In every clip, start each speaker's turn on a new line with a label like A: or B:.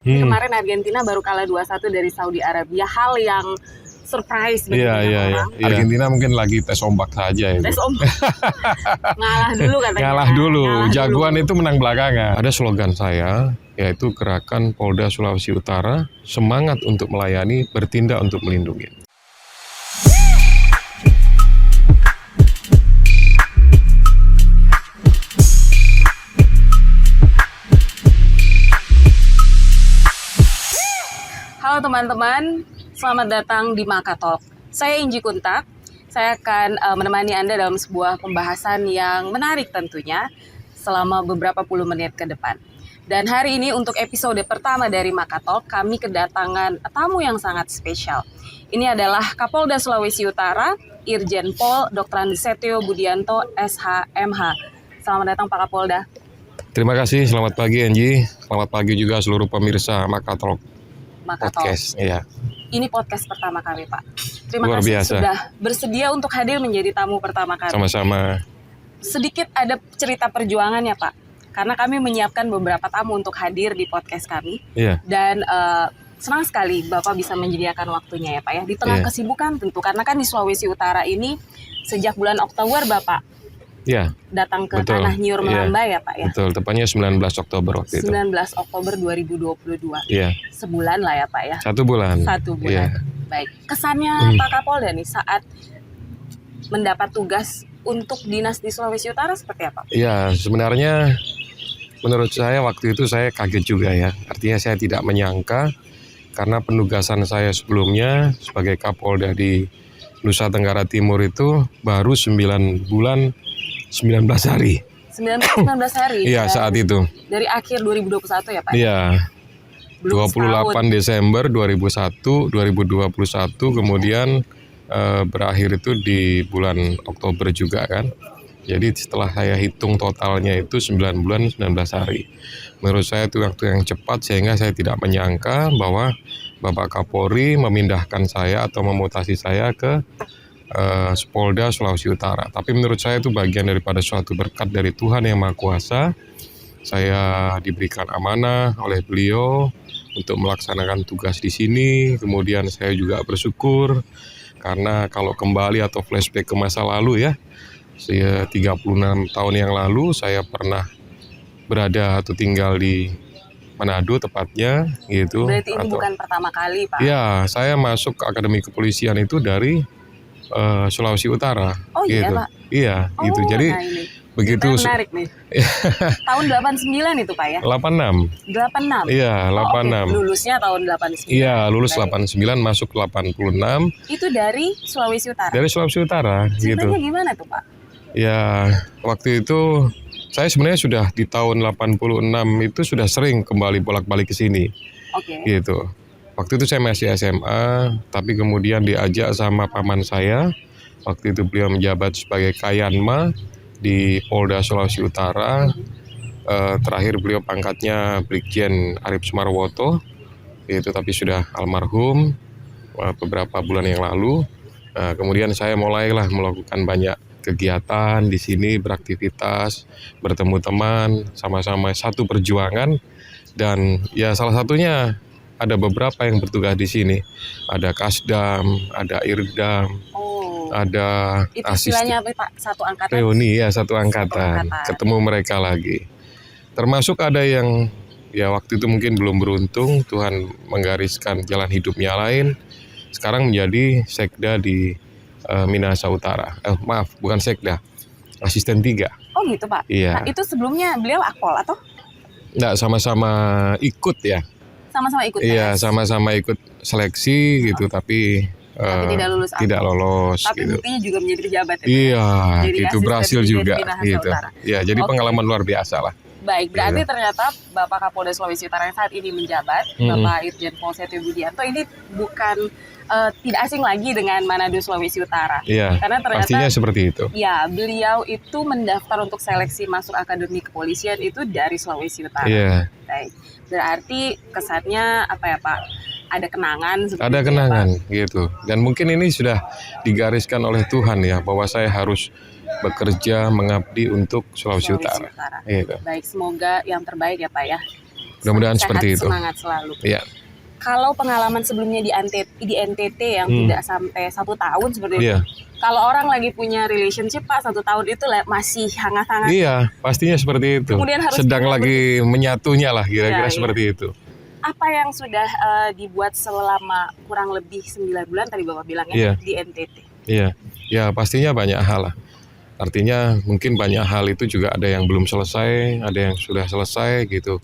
A: Kemarin Argentina baru kalah 2-1 dari Saudi Arabia, hal yang surprise bagi banyak orang.
B: Argentina mungkin lagi tes ombak saja itu.
A: Tes ombak. Ngalah dulu katanya.
B: Ngalah dulu. Jagoan itu menang belakangan. Ada slogan saya, yaitu Gerakan Polda Sulawesi Utara, semangat untuk melayani, bertindak untuk melindungi.
A: Halo teman-teman, selamat datang di Makatalk. Saya Inji Kuntak. Saya akan menemani Anda dalam sebuah pembahasan yang menarik tentunya selama beberapa puluh menit ke depan. Dan hari ini untuk episode pertama dari Makatalk, kami kedatangan tamu yang sangat spesial. Ini adalah Kapolda Sulawesi Utara, Irjen Pol Dr. Andes Setio Budianto, SH.MH. Selamat datang Pak Kapolda.
B: Terima kasih, selamat pagi Anji. Selamat pagi juga seluruh pemirsa Makatalk. Podcast, iya.
A: Ini podcast pertama kami, Pak. Terima
B: Luar
A: kasih
B: biasa.
A: Sudah bersedia untuk hadir menjadi tamu pertama kami.
B: Sama-sama.
A: Sedikit ada cerita perjuangannya, Pak. Karena kami menyiapkan beberapa tamu untuk hadir di podcast kami.
B: Iya.
A: Dan senang sekali Bapak bisa menyediakan waktunya ya, Pak ya. Di tengah kesibukan tentu, karena kan di Sulawesi Utara ini sejak bulan Oktober Bapak datang ke Tanah Nyur Melamba ya Pak ya.
B: Betul, tepatnya 19 Oktober waktu itu.
A: 19 Oktober 2022.
B: Iya.
A: Sebulan lah ya Pak ya.
B: 1 bulan.
A: 1 bulan. Baik. Kesannya Pak Kapolda nih saat mendapat tugas untuk dinas di Sulawesi Utara seperti apa?
B: Iya, sebenarnya menurut saya waktu itu saya kaget juga ya. Artinya saya tidak menyangka karena penugasan saya sebelumnya sebagai Kapolda di Nusa Tenggara Timur itu baru 9 bulan 19 hari.
A: 19 hari?
B: Iya, saat itu.
A: Dari akhir 2021 ya Pak?
B: Iya. 28 Desember 2021, kemudian berakhir itu di bulan Oktober juga kan. Jadi setelah saya hitung totalnya itu 9 bulan 19 hari. Menurut saya itu waktu yang cepat sehingga saya tidak menyangka bahwa Bapak Kapolri memindahkan saya atau memutasi saya ke Polda Sulawesi Utara. Tapi menurut saya itu bagian daripada suatu berkat dari Tuhan Yang Maha Kuasa. Saya diberikan amanah oleh beliau untuk melaksanakan tugas di sini. Kemudian saya juga bersyukur karena kalau kembali atau flashback ke masa lalu ya, saya 36 tahun yang lalu saya pernah berada atau tinggal di Manado tepatnya gitu.
A: Berarti ini bukan pertama kali Pak?
B: Iya, saya masuk ke Akademi Kepolisian itu dari Sulawesi Utara.
A: Oh
B: gitu.
A: iya Pak?
B: Iya, gitu. Jadi begitu.
A: Menarik nih. Tahun 89 itu Pak ya?
B: 86.
A: 86?
B: Iya, 86.
A: Lulusnya tahun 89?
B: Iya, lulus 89, masuk 86.
A: Itu dari Sulawesi Utara?
B: Dari Sulawesi Utara.
A: Ceritanya
B: gitu.
A: Gimana tuh Pak?
B: Ya, waktu itu saya sebenarnya sudah di tahun 86 itu sudah sering kembali bolak-balik ke sini.
A: Oke.
B: Gitu. Waktu itu saya masih SMA, tapi kemudian diajak sama paman saya. Waktu itu beliau menjabat sebagai Kayanma di Polda Sulawesi Utara. Terakhir beliau pangkatnya Brigjen Arif Sumarwoto, itu tapi sudah almarhum beberapa bulan yang lalu. Kemudian saya mulailah melakukan banyak kegiatan di sini, beraktivitas, bertemu teman, sama-sama satu perjuangan. Dan ya salah satunya ada beberapa yang bertugas di sini. Ada Kasdam, ada Irdam, ada
A: itu istilahnya apa Pak? Satu angkatan?
B: Reuni ya, satu angkatan. Ketemu mereka lagi. Termasuk ada yang ya waktu itu mungkin belum beruntung, Tuhan menggariskan jalan hidupnya lain. Sekarang menjadi sekda di Minahasa Utara. Maaf, bukan sekda, asisten 3.
A: Oh gitu Pak?
B: Iya.
A: Nah itu sebelumnya beliau akpol atau?
B: Nggak, sama-sama ikut ya.
A: Sama-sama ikut?
B: Iya, sama-sama ikut seleksi gitu, tapi tidak lolos.
A: Tapi
B: gitu.
A: buktinya juga menjadi pejabat.
B: Iya,
A: jadi
B: itu berhasil juga gitu. Ya, jadi pengalaman luar biasa lah.
A: Baik, berarti ternyata Bapak Kapolda Sulawesi Utara yang saat ini menjabat, Bapak Irjen Pol Setio Budianto ini bukan tidak asing lagi dengan Manado Sulawesi Utara.
B: Iya, karena ternyata pastinya seperti itu.
A: Ya, beliau itu mendaftar untuk seleksi masuk Akademi Kepolisian itu dari Sulawesi Utara.
B: Iya.
A: Baik, berarti kesannya apa ya Pak? Ada kenangan.
B: Ada kenangan gitu. Dan mungkin ini sudah digariskan oleh Tuhan ya, bahwa saya harus bekerja mengabdi untuk Sulawesi Utara.
A: Gitu. Baik, semoga yang terbaik ya Pak ya.
B: Mudah-mudahan
A: Sehat,
B: seperti itu.
A: semangat selalu.
B: Iya.
A: Kalau pengalaman sebelumnya di NTT yang tidak sampai 1 tahun seperti itu.
B: Iya.
A: Kalau orang lagi punya relationship Pak 1 tahun itu masih hangat-hangat.
B: Iya, pastinya seperti itu.
A: Kemudian harus
B: sedang lagi menyatunya lah kira-kira
A: Iya,
B: seperti itu.
A: Apa yang sudah dibuat selama kurang lebih 9 bulan tadi Bapak bilang
B: Iya.
A: di NTT?
B: Iya, ya pastinya banyak hal lah. Artinya mungkin banyak hal itu juga ada yang belum selesai, ada yang sudah selesai gitu.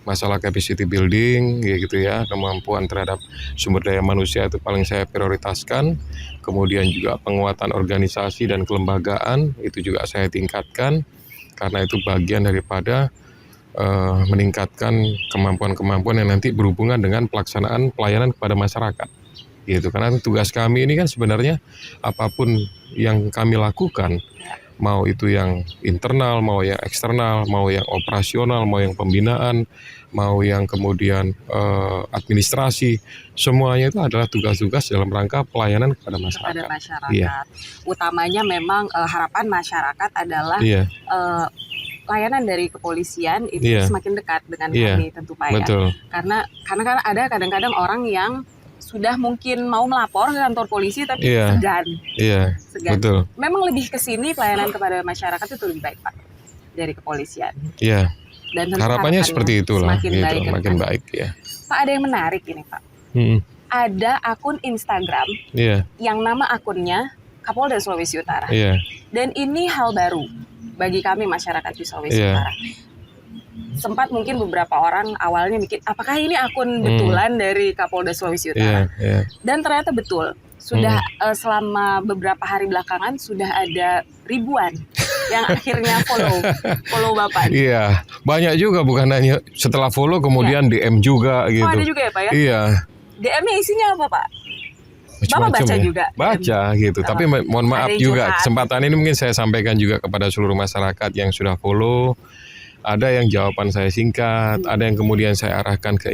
B: Masalah capacity building gitu ya, kemampuan terhadap sumber daya manusia itu paling saya prioritaskan. Kemudian juga penguatan organisasi dan kelembagaan itu juga saya tingkatkan, karena itu bagian daripada meningkatkan kemampuan-kemampuan yang nanti berhubungan dengan pelaksanaan pelayanan kepada masyarakat. Gitu, karena tugas kami ini kan sebenarnya apapun yang kami lakukan, mau itu yang internal, mau yang eksternal, mau yang operasional, mau yang pembinaan, mau yang kemudian administrasi, semuanya itu adalah tugas-tugas dalam rangka pelayanan kepada masyarakat.
A: Iya. Utamanya memang harapan masyarakat adalah layanan dari kepolisian itu semakin dekat dengan kami tentu Pak ya.
B: Betul.
A: Karena kan ada kadang-kadang orang yang sudah mungkin mau melapor ke kantor polisi tapi segan.
B: Iya, betul.
A: Memang lebih ke sini pelayanan kepada masyarakat itu lebih baik Pak dari kepolisian.
B: Iya.
A: Dan
B: harapannya seperti itulah,
A: semakin
B: gitu,
A: baik,
B: makin baik ya.
A: Pak, ada yang menarik ini Pak. Ada akun Instagram yang nama akunnya Kapolda Sulawesi Utara. Dan ini hal baru bagi kami masyarakat di Sulawesi Utara. Sempat mungkin beberapa orang awalnya mikir apakah ini akun betulan dari Kapolda Sulawesi Utara. Dan ternyata betul. Sudah selama beberapa hari belakangan sudah ada ribuan yang akhirnya follow Bapak.
B: Iya, banyak juga, bukan hanya setelah follow kemudian DM juga gitu.
A: Oh, ada juga ya Pak ya?
B: Iya.
A: DM-nya isinya apa Pak? Bapak baca juga?
B: Baca gitu, tapi mohon maaf juga kesempatan ini mungkin saya sampaikan juga kepada seluruh masyarakat yang sudah follow. Ada yang jawaban saya singkat, ada yang kemudian saya arahkan ke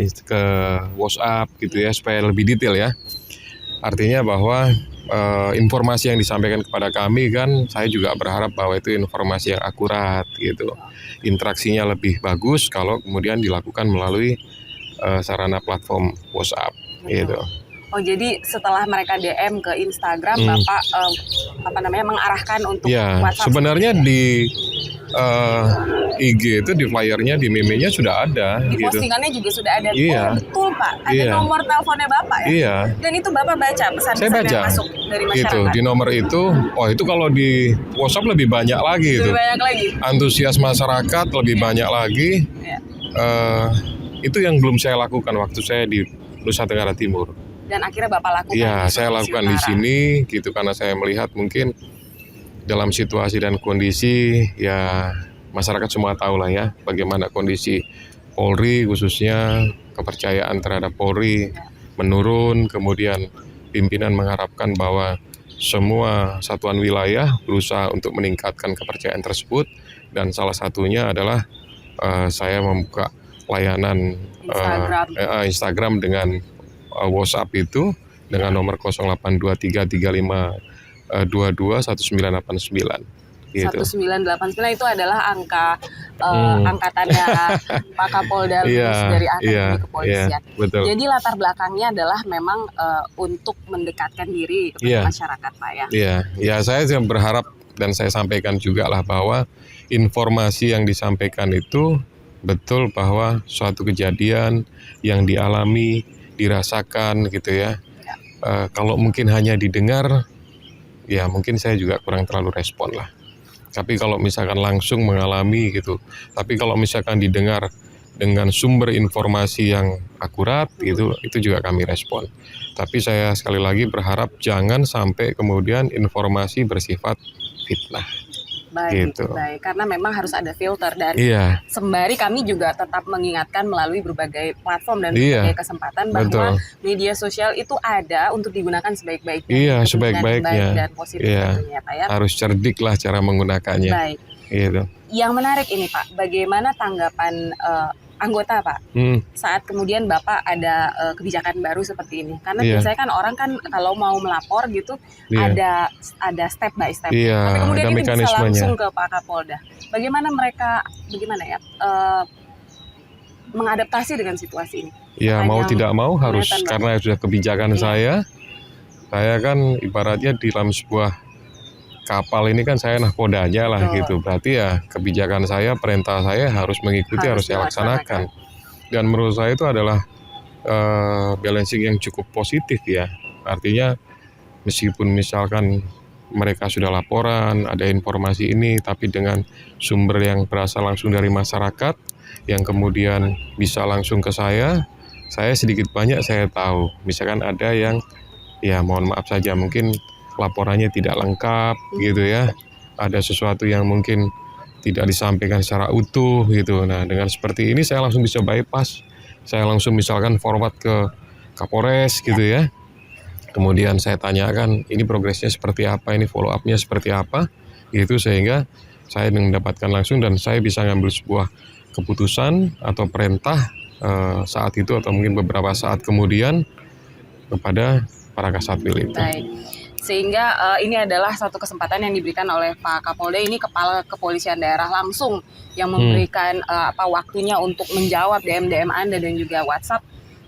B: WhatsApp gitu ya, supaya lebih detail ya. Artinya bahwa informasi yang disampaikan kepada kami kan, saya juga berharap bahwa itu informasi yang akurat gitu. Interaksinya lebih bagus kalau kemudian dilakukan melalui sarana platform WhatsApp gitu.
A: Oh, jadi setelah mereka DM ke Instagram, Bapak mengarahkan untuk WhatsApp?
B: Sebenarnya di IG itu di flyernya, di meme-nya sudah ada.
A: Di
B: gitu.
A: Postingannya juga sudah ada.
B: Iya.
A: Oh, betul Pak, ada nomor teleponnya Bapak ya?
B: Iya.
A: Dan itu Bapak baca pesan-pesan yang masuk dari masyarakat?
B: Gitu, di nomor itu, itu kalau di WhatsApp lebih banyak lagi itu.
A: Lebih banyak lagi?
B: Antusias masyarakat lebih banyak lagi. Itu yang belum saya lakukan waktu saya di Nusa Tenggara Timur.
A: Dan akhirnya Bapak lakukan?
B: Iya, saya lakukan di sini gitu, karena saya melihat mungkin dalam situasi dan kondisi ya masyarakat semua tahu lah ya bagaimana kondisi Polri, khususnya kepercayaan terhadap Polri menurun, kemudian pimpinan mengharapkan bahwa semua satuan wilayah berusaha untuk meningkatkan kepercayaan tersebut, dan salah satunya adalah saya membuka layanan Instagram dengan WhatsApp itu dengan nomor 082335221989 gitu.
A: 1989 itu adalah angka angkatannya Pak Kapolda dari Akademi Kepolisian.
B: Betul.
A: Jadi latar belakangnya adalah memang untuk mendekatkan diri kepada masyarakat Pak ya.
B: Iya, saya berharap dan saya sampaikan juga lah bahwa informasi yang disampaikan itu betul, bahwa suatu kejadian yang dialami, dirasakan gitu ya. Kalau mungkin hanya didengar, ya mungkin saya juga kurang terlalu respon lah. Tapi kalau misalkan langsung mengalami gitu, tapi kalau misalkan didengar dengan sumber informasi yang akurat gitu, itu juga kami respon. Tapi saya sekali lagi berharap jangan sampai kemudian informasi bersifat fitnah.
A: Baik, baik. Karena memang harus ada filter, dan sembari kami juga tetap mengingatkan melalui berbagai platform dan berbagai kesempatan bahwa media sosial itu ada untuk digunakan sebaik-baiknya.
B: Iya, sebaik-baiknya.
A: Dan positif tentunya, Pak ya.
B: Harus cerdik lah cara menggunakannya.
A: Baik.
B: Gitu.
A: Yang menarik ini Pak, bagaimana tanggapan anggota Pak saat kemudian Bapak ada kebijakan baru seperti ini? Karena biasanya kan orang kan kalau mau melapor gitu ada step by step. Tapi kemudian ini bisa langsung ke Pak Kapolda. Bagaimana mengadaptasi dengan situasi ini?
B: Ya mau tidak mau harus,
A: kelihatan, Pak.
B: karena sudah kebijakan
A: Iya.
B: saya kan ibaratnya di dalam sebuah kapal ini kan saya nahkodanya lah
A: Betul.
B: gitu. Berarti ya kebijakan saya, perintah saya harus mengikuti, harus saya laksanakan. Dan menurut saya itu adalah balancing yang cukup positif ya. Artinya meskipun misalkan mereka sudah laporan, ada informasi ini, tapi dengan sumber yang berasal langsung dari masyarakat, yang kemudian bisa langsung ke saya sedikit banyak saya tahu. Misalkan ada yang, ya mohon maaf saja, mungkin laporannya tidak lengkap gitu ya. Ada sesuatu yang mungkin tidak disampaikan secara utuh gitu. Nah dengan seperti ini saya langsung bisa bypass. Saya langsung misalkan forward ke Kapolres gitu ya. Kemudian saya tanyakan ini progresnya seperti apa, ini follow up-nya seperti apa, gitu, sehingga saya mendapatkan langsung dan saya bisa ngambil sebuah keputusan atau perintah saat itu atau mungkin beberapa saat kemudian kepada para kasatwil itu.
A: Baik. Sehingga ini adalah satu kesempatan yang diberikan oleh Pak Kapolda, ini Kepala Kepolisian Daerah langsung yang memberikan waktunya untuk menjawab DM Anda dan juga WhatsApp.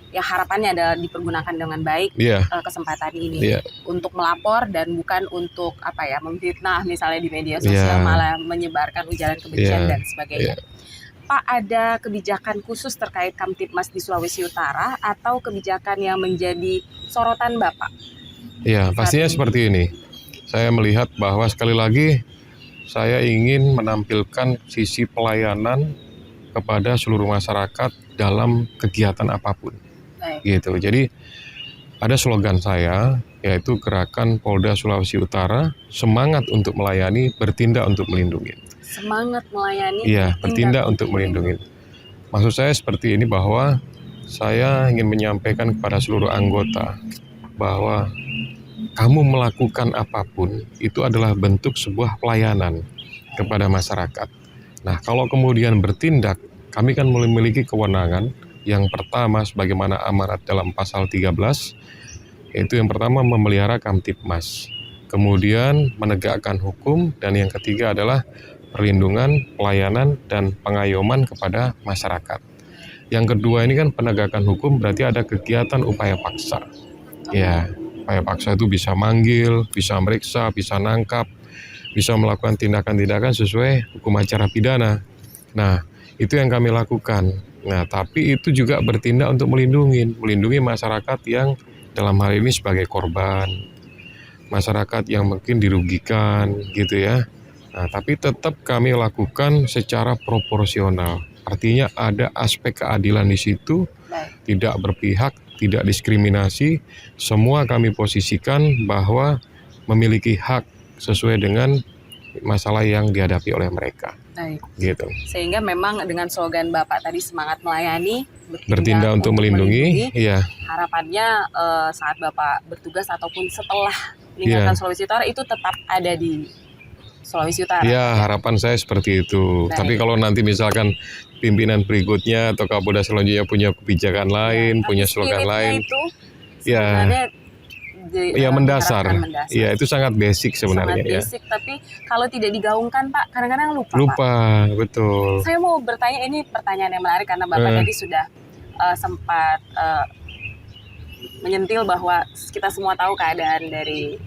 A: Ya harapannya adalah dipergunakan dengan baik kesempatan ini untuk melapor dan bukan untuk memfitnah misalnya di media sosial, malah menyebarkan ujaran kebencian dan sebagainya. Pak, ada kebijakan khusus terkait Kamtibmas di Sulawesi Utara atau kebijakan yang menjadi sorotan Bapak?
B: Ya, pastinya seperti ini. Saya melihat bahwa sekali lagi saya ingin menampilkan sisi pelayanan kepada seluruh masyarakat dalam kegiatan apapun. Gitu. Jadi ada slogan saya, yaitu Gerakan Polda Sulawesi Utara, semangat untuk melayani, bertindak untuk melindungi.
A: Semangat melayani,
B: bertindak untuk melindungi. Maksud saya seperti ini, bahwa saya ingin menyampaikan kepada seluruh anggota bahwa kamu melakukan apapun itu adalah bentuk sebuah pelayanan kepada masyarakat. Nah, kalau kemudian bertindak, kami kan memiliki kewenangan. Yang pertama, sebagaimana amanat dalam pasal 13, yaitu yang pertama memelihara Kamtibmas, kemudian menegakkan hukum, dan yang ketiga adalah perlindungan, pelayanan, dan pengayoman kepada masyarakat. Yang kedua ini kan penegakan hukum, berarti ada kegiatan upaya paksa. Ya, upaya paksa itu bisa manggil, bisa meriksa, bisa nangkap, bisa melakukan tindakan-tindakan sesuai hukum acara pidana. Nah, itu yang kami lakukan. Nah, tapi itu juga bertindak untuk melindungi masyarakat yang dalam hal ini sebagai korban, masyarakat yang mungkin dirugikan gitu ya. Nah, tapi tetap kami lakukan secara proporsional. Artinya ada aspek keadilan di situ, tidak berpihak, tidak diskriminasi. Semua kami posisikan bahwa memiliki hak sesuai dengan masalah yang dihadapi oleh mereka. Gitu.
A: Sehingga memang dengan slogan Bapak tadi, semangat melayani,
B: bertindak untuk melindungi.
A: Harapannya saat Bapak bertugas ataupun setelah meninggalkan Sulawesi Utara itu tetap ada di Sulawesi Utara.
B: Ya, harapan saya seperti itu. Tapi kalau nanti misalkan pimpinan berikutnya atau Kapolda selanjutnya punya kebijakan lain, punya slogan lain, mendasar. Ya, itu sangat basic sebenarnya.
A: Sangat basic, tapi kalau tidak digaungkan, Pak, kadang-kadang lupa.
B: Pak. Betul.
A: Saya mau bertanya, ini pertanyaan yang menarik karena Bapak tadi sudah sempat menyentil bahwa kita semua tahu keadaan dari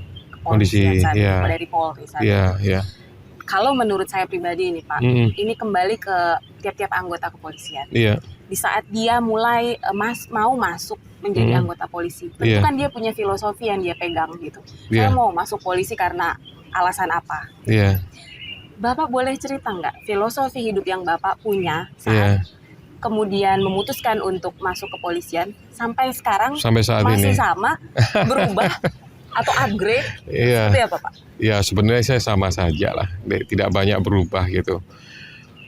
B: kondisi
A: dari Polri saat itu. Kalau menurut saya pribadi ini, Pak, ini kembali ke tiap-tiap anggota kepolisian. Di saat dia mulai mau masuk menjadi anggota polisi, tentu kan dia punya filosofi yang dia pegang gitu. Saya mau masuk polisi karena alasan apa? Bapak boleh cerita nggak filosofi hidup yang Bapak punya saat kemudian memutuskan untuk masuk kepolisian sampai sekarang
B: saat
A: masih
B: ini
A: sama, berubah atau upgrade? Seperti apa, Pak?
B: Ya, sebenarnya saya sama saja lah, tidak banyak berubah gitu.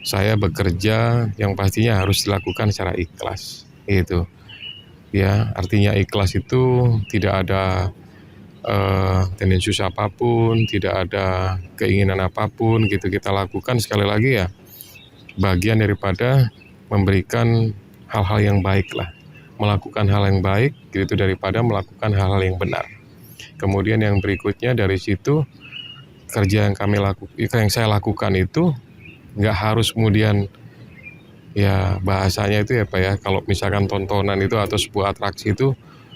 B: Saya bekerja yang pastinya harus dilakukan secara ikhlas, gitu. Ya, artinya ikhlas itu tidak ada tendensius apapun, tidak ada keinginan apapun, gitu kita lakukan. Sekali lagi ya, bagian daripada memberikan hal-hal yang baik lah, melakukan hal yang baik, gitu, daripada melakukan hal-hal yang benar. Kemudian yang berikutnya dari situ, kerja yang saya lakukan itu nggak harus kemudian ya bahasanya itu ya Pak ya, kalau misalkan tontonan itu atau sebuah atraksi itu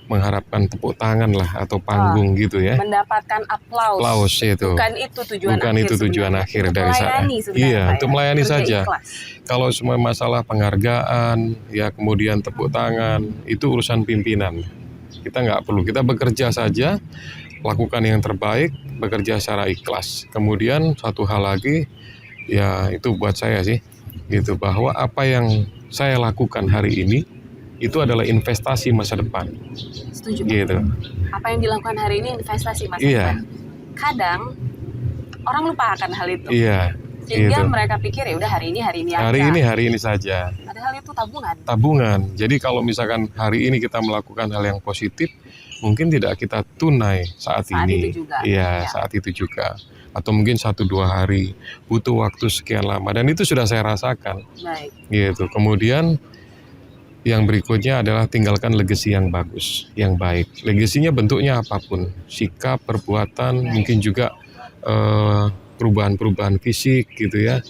B: mengharapkan tepuk tangan lah atau panggung gitu ya.
A: Mendapatkan aplaus.
B: Aplaus itu.
A: Bukan itu tujuan
B: Bukan
A: akhir
B: itu tujuan
A: sebenarnya.
B: akhir
A: Untuk
B: dari saya.
A: melayani sebenarnya,
B: Iya,
A: Pak,
B: untuk
A: ya.
B: melayani
A: Kerja
B: saja.
A: ikhlas.
B: Kalau semua masalah penghargaan, ya kemudian tepuk tangan, itu urusan pimpinan. Kita nggak perlu, kita bekerja saja, lakukan yang terbaik, bekerja secara ikhlas. Kemudian satu hal lagi, ya itu buat saya sih, gitu bahwa apa yang saya lakukan hari ini itu adalah investasi masa depan.
A: Setuju, Pak.
B: Gitu.
A: Apa yang dilakukan hari ini investasi masa
B: Iya.
A: depan. Kadang orang lupa akan hal itu.
B: Iya.
A: Sehingga
B: Gitu.
A: mereka pikir ya udah hari ini aja.
B: Hari ini saja.
A: Padahal itu tabungan.
B: Tabungan. Jadi kalau misalkan hari ini kita melakukan hal yang positif, mungkin tidak kita tunai saat ini.
A: Itu juga.
B: Iya,
A: Ya.
B: saat itu juga. Atau mungkin 1-2 hari, butuh waktu sekian lama. Dan itu sudah saya rasakan.
A: Baik.
B: Gitu. Kemudian yang berikutnya adalah tinggalkan legasi yang bagus, yang baik. Legasinya bentuknya apapun, sikap, perbuatan, mungkin juga perubahan-perubahan fisik gitu ya.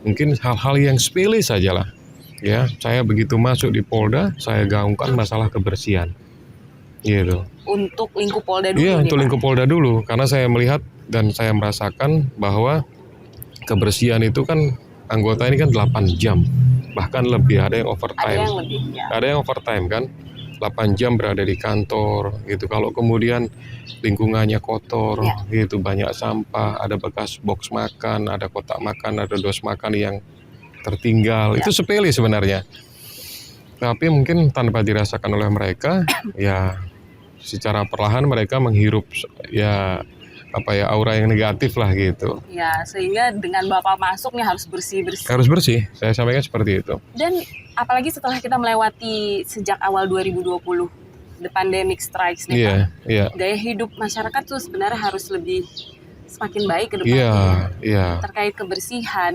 B: Mungkin hal-hal yang sepele sajalah. Ya, saya begitu masuk di Polda, saya gaungkan masalah kebersihan. Gitu.
A: Untuk lingkup Polda dulu.
B: Iya,
A: nih,
B: untuk
A: Pak.
B: lingkup Polda dulu, karena saya melihat dan saya merasakan bahwa kebersihan itu kan anggota ini kan 8 jam, bahkan lebih, ada yang
A: Ada
B: overtime.
A: yang lebih ya.
B: Ada yang overtime kan, 8 jam berada di kantor gitu. Kalau kemudian lingkungannya kotor, gitu, banyak sampah, ada bekas box makan, ada kotak makan, ada dos makan yang tertinggal, itu sepele sebenarnya. Tapi mungkin tanpa dirasakan oleh mereka, ya secara perlahan mereka menghirup ya aura yang negatif lah gitu.
A: Ya, sehingga dengan Bapak masuk nih harus bersih-bersih.
B: Harus bersih, saya sampaikan seperti itu.
A: Dan apalagi setelah kita melewati sejak awal 2020, the pandemic strikes nih, Pak.
B: Iya.
A: Gaya hidup masyarakat tuh sebenarnya harus lebih semakin baik ke
B: Iya,
A: depannya. Terkait kebersihan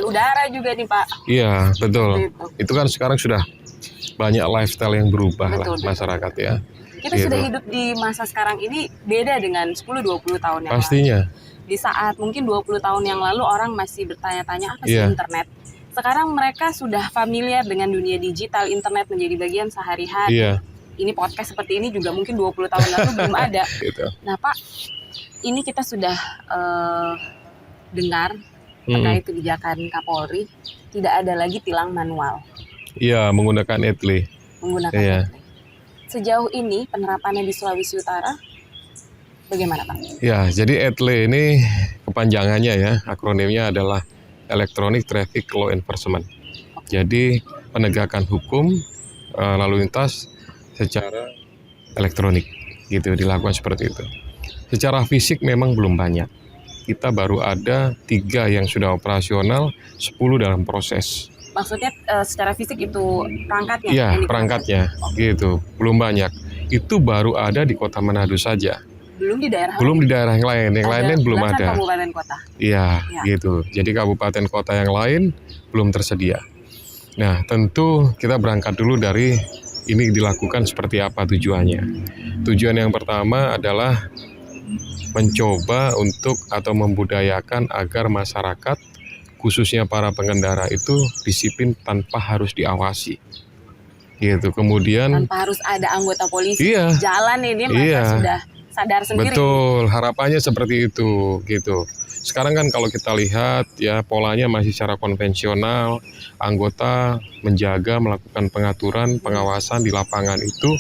A: udara juga nih, Pak.
B: Iya, betul.
A: Gitu.
B: Itu kan sekarang sudah banyak lifestyle yang berubah
A: Betul.
B: masyarakat ya.
A: Kita sudah hidup di masa sekarang ini beda dengan 10-20 tahun yang
B: Pastinya.
A: lalu. Di saat mungkin 20 tahun yang lalu orang masih bertanya-tanya apa sih
B: Iya.
A: internet. Sekarang mereka sudah familiar dengan dunia digital, internet menjadi bagian sehari-hari.
B: Iya.
A: Ini podcast seperti ini juga mungkin 20 tahun lalu belum ada.
B: Gitu.
A: Nah, Pak, ini kita sudah dengar terkait kebijakan Kapolri, tidak ada lagi tilang manual.
B: Iya, menggunakan etle. Iya.
A: Sejauh ini penerapannya di Sulawesi Utara bagaimana, Pak?
B: Ya, jadi etle ini kepanjangannya ya, akronimnya adalah Electronic Traffic Law Enforcement. Jadi penegakan hukum lalu lintas secara elektronik, gitu, dilakukan seperti itu. Secara fisik memang belum banyak. Kita baru ada 3 yang sudah operasional, 10 dalam proses.
A: Maksudnya secara fisik itu perangkatnya?
B: Iya, perangkatnya, gitu, belum banyak. Itu baru ada di Kota Manado saja.
A: Belum di daerah
B: Belum di daerah yang lain belum ada.
A: Kabupaten kota.
B: Iya, gitu. Jadi kabupaten kota yang lain belum tersedia. Nah, tentu kita berangkat dulu dari ini dilakukan seperti apa tujuannya. Tujuan yang pertama adalah mencoba untuk atau membudayakan agar masyarakat, khususnya para pengendara itu disiplin tanpa harus diawasi. Gitu. Kemudian
A: tanpa harus ada anggota polisi
B: Iya.
A: jalan ini mereka sudah sadar sendiri.
B: Betul, harapannya seperti itu, gitu. Sekarang kan kalau kita lihat ya polanya masih secara konvensional, anggota menjaga, melakukan pengaturan, pengawasan di lapangan itu,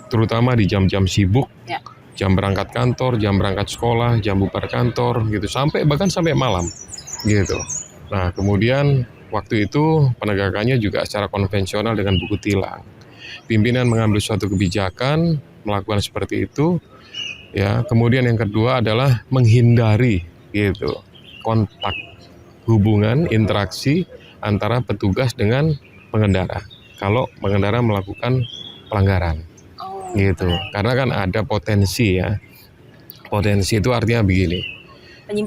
B: terutama di jam-jam sibuk, jam berangkat kantor, jam berangkat sekolah, jam bubar kantor, gitu, bahkan sampai malam, gitu. Nah, kemudian waktu itu penegakannya juga secara konvensional dengan buku tilang. Pimpinan mengambil suatu kebijakan, melakukan seperti itu. Ya, kemudian yang kedua adalah menghindari gitu kontak, hubungan, interaksi antara petugas dengan pengendara. Kalau pengendara melakukan pelanggaran, gitu. Karena kan ada potensi ya. Potensi itu artinya begini.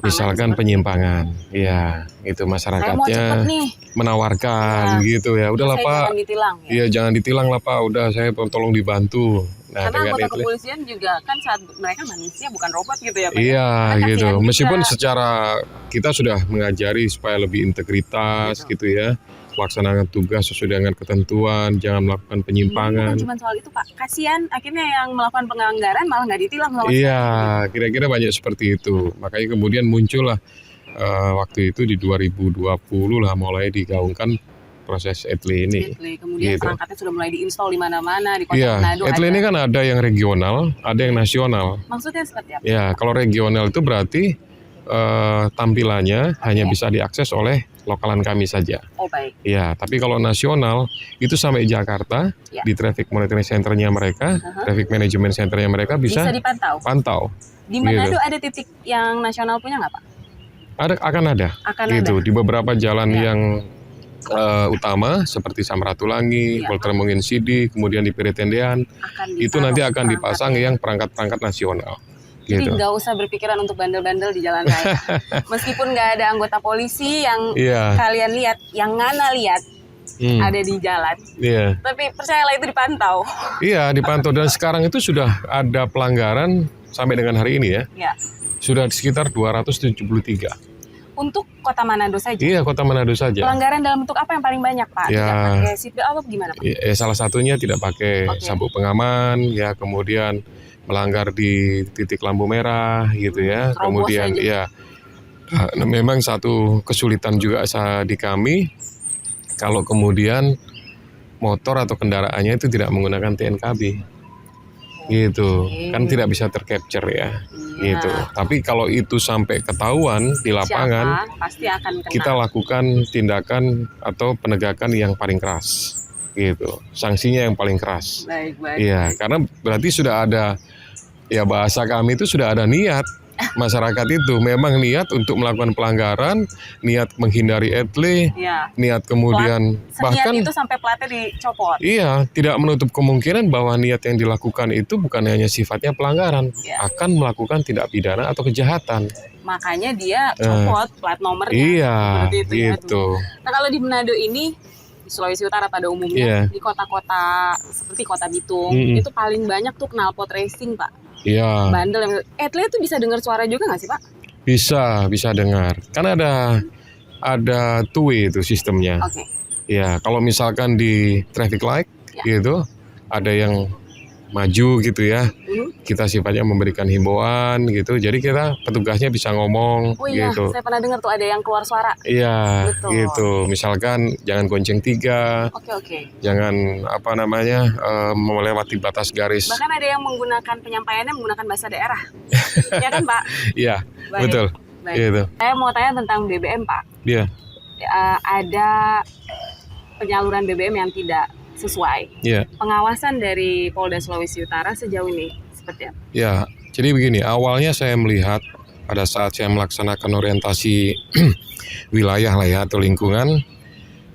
B: Misalkan penyimpangan, ya itu masyarakatnya menawarkan gitu ya. Udahlah Pak, iya jangan ditilang lah Pak. Udah saya tolong dibantu. Nah,
A: karena anggota kepolisian juga kan saat mereka manusia bukan robot gitu ya Pak.
B: Iya gitu. Meskipun secara kita sudah mengajari supaya lebih integritas gitu ya. melaksanakan tugas sesuai dengan ketentuan, jangan melakukan penyimpangan.
A: Bukan cuma soal itu Pak, kasihan akhirnya yang melakukan pelanggaran malah nggak ditilang sama
B: Iya, kira-kira banyak seperti itu. Makanya kemudian muncullah waktu itu di 2020 lah mulai digaungkan proses ETLI ini.
A: Kemudian
B: Gitu.
A: perangkatnya sudah mulai diinstal di mana-mana di kota
B: Iya,
A: Manado.
B: ETLI ini kan ada yang regional, ada yang nasional.
A: Maksudnya seperti apa?
B: Ya, kalau regional itu berarti tampilannya hanya bisa diakses oleh lokalan kami saja.
A: Oh baik.
B: Ya, tapi kalau nasional itu sampai Jakarta
A: Ya.
B: di traffic monitoring centernya mereka, traffic management centernya mereka
A: Bisa
B: bisa
A: dipantau.
B: pantau.
A: Di Manado ada titik yang nasional punya nggak Pak?
B: Akan ada.
A: Akan
B: Gitu
A: ada.
B: di beberapa jalan
A: Ya.
B: yang utama seperti Samratulangi,
A: Ya.
B: Poltermungin Sidi, kemudian di Piritendean, itu nanti akan dipasang yang perangkat-perangkat nasional.
A: Jadi
B: Gitu.
A: nggak usah berpikiran untuk bandel-bandel di jalan raya. Meskipun nggak ada anggota polisi yang
B: Iya,
A: kalian lihat, yang Ngana lihat ada di jalan.
B: iya,
A: Tapi percayalah itu dipantau.
B: iya dipantau dan sekarang itu sudah ada pelanggaran sampai dengan hari ini ya,
A: Ya.
B: sudah sekitar 273.
A: Untuk kota Manado saja.
B: Iya, kota Manado saja.
A: Pelanggaran dalam bentuk apa yang paling banyak Pak?
B: Ya.
A: Tidak pakai seatbelt apa gimana Pak?
B: Salah satunya tidak pakai
A: Oke.
B: sabuk pengaman, ya kemudian melanggar di titik lampu merah gitu ya.
A: Terobos
B: Kemudian
A: aja.
B: ya memang satu kesulitan juga di kami kalau kemudian motor atau kendaraannya itu tidak menggunakan TNKB. Gitu. Kan tidak bisa tercapture ya.
A: Iya.
B: Gitu. Tapi kalau itu sampai ketahuan di lapangan,
A: Siapa pasti akan kena.
B: kita lakukan tindakan atau penegakan yang paling keras. Gitu. Sanksinya yang paling keras.
A: Baik.
B: Iya, karena berarti sudah ada, ya bahasa kami itu sudah ada niat masyarakat itu memang niat untuk melakukan pelanggaran, niat menghindari ETLI,
A: Iya.
B: niat kemudian
A: Seniat
B: bahkan
A: itu sampai platnya dicopot.
B: iya tidak menutup kemungkinan bahwa niat yang dilakukan itu bukan hanya sifatnya pelanggaran,
A: Iya.
B: akan melakukan tindak pidana atau kejahatan.
A: Makanya dia copot plat nomornya.
B: Iya,
A: Seperti itu ya.
B: gitu.
A: Nah kalau di Manado ini, di Sulawesi Utara pada umumnya,
B: Iya.
A: di kota-kota seperti kota Bitung,
B: Mm-mm.
A: itu paling banyak tuh knalpot racing Pak.
B: Iya,
A: Bandel yang ETLI itu bisa dengar suara juga nggak sih Pak?
B: bisa dengar. Kan ada two way itu sistemnya.
A: Oke.
B: Ya, kalau misalkan di traffic light gitu, ada yang maju gitu ya, kita sifatnya memberikan himbauan gitu. Jadi kita petugasnya bisa ngomong
A: Oh iya,
B: gitu.
A: saya pernah dengar tuh ada yang keluar suara.
B: Iya,
A: Betul.
B: gitu. Misalkan jangan gonceng 3,
A: Oke.
B: jangan melewati batas garis.
A: Bahkan ada yang menggunakan penyampaiannya menggunakan bahasa daerah. Ya kan Pak?
B: Iya,
A: Baik.
B: betul.
A: Baik.
B: Gitu.
A: Saya mau tanya tentang BBM Pak.
B: Iya.
A: Ada penyaluran BBM yang tidak sesuai.
B: Iya.
A: Pengawasan dari Polda Sulawesi Utara sejauh ini seperti apa?
B: Ya, jadi begini, awalnya saya melihat pada saat saya melaksanakan orientasi wilayah lah ya atau lingkungan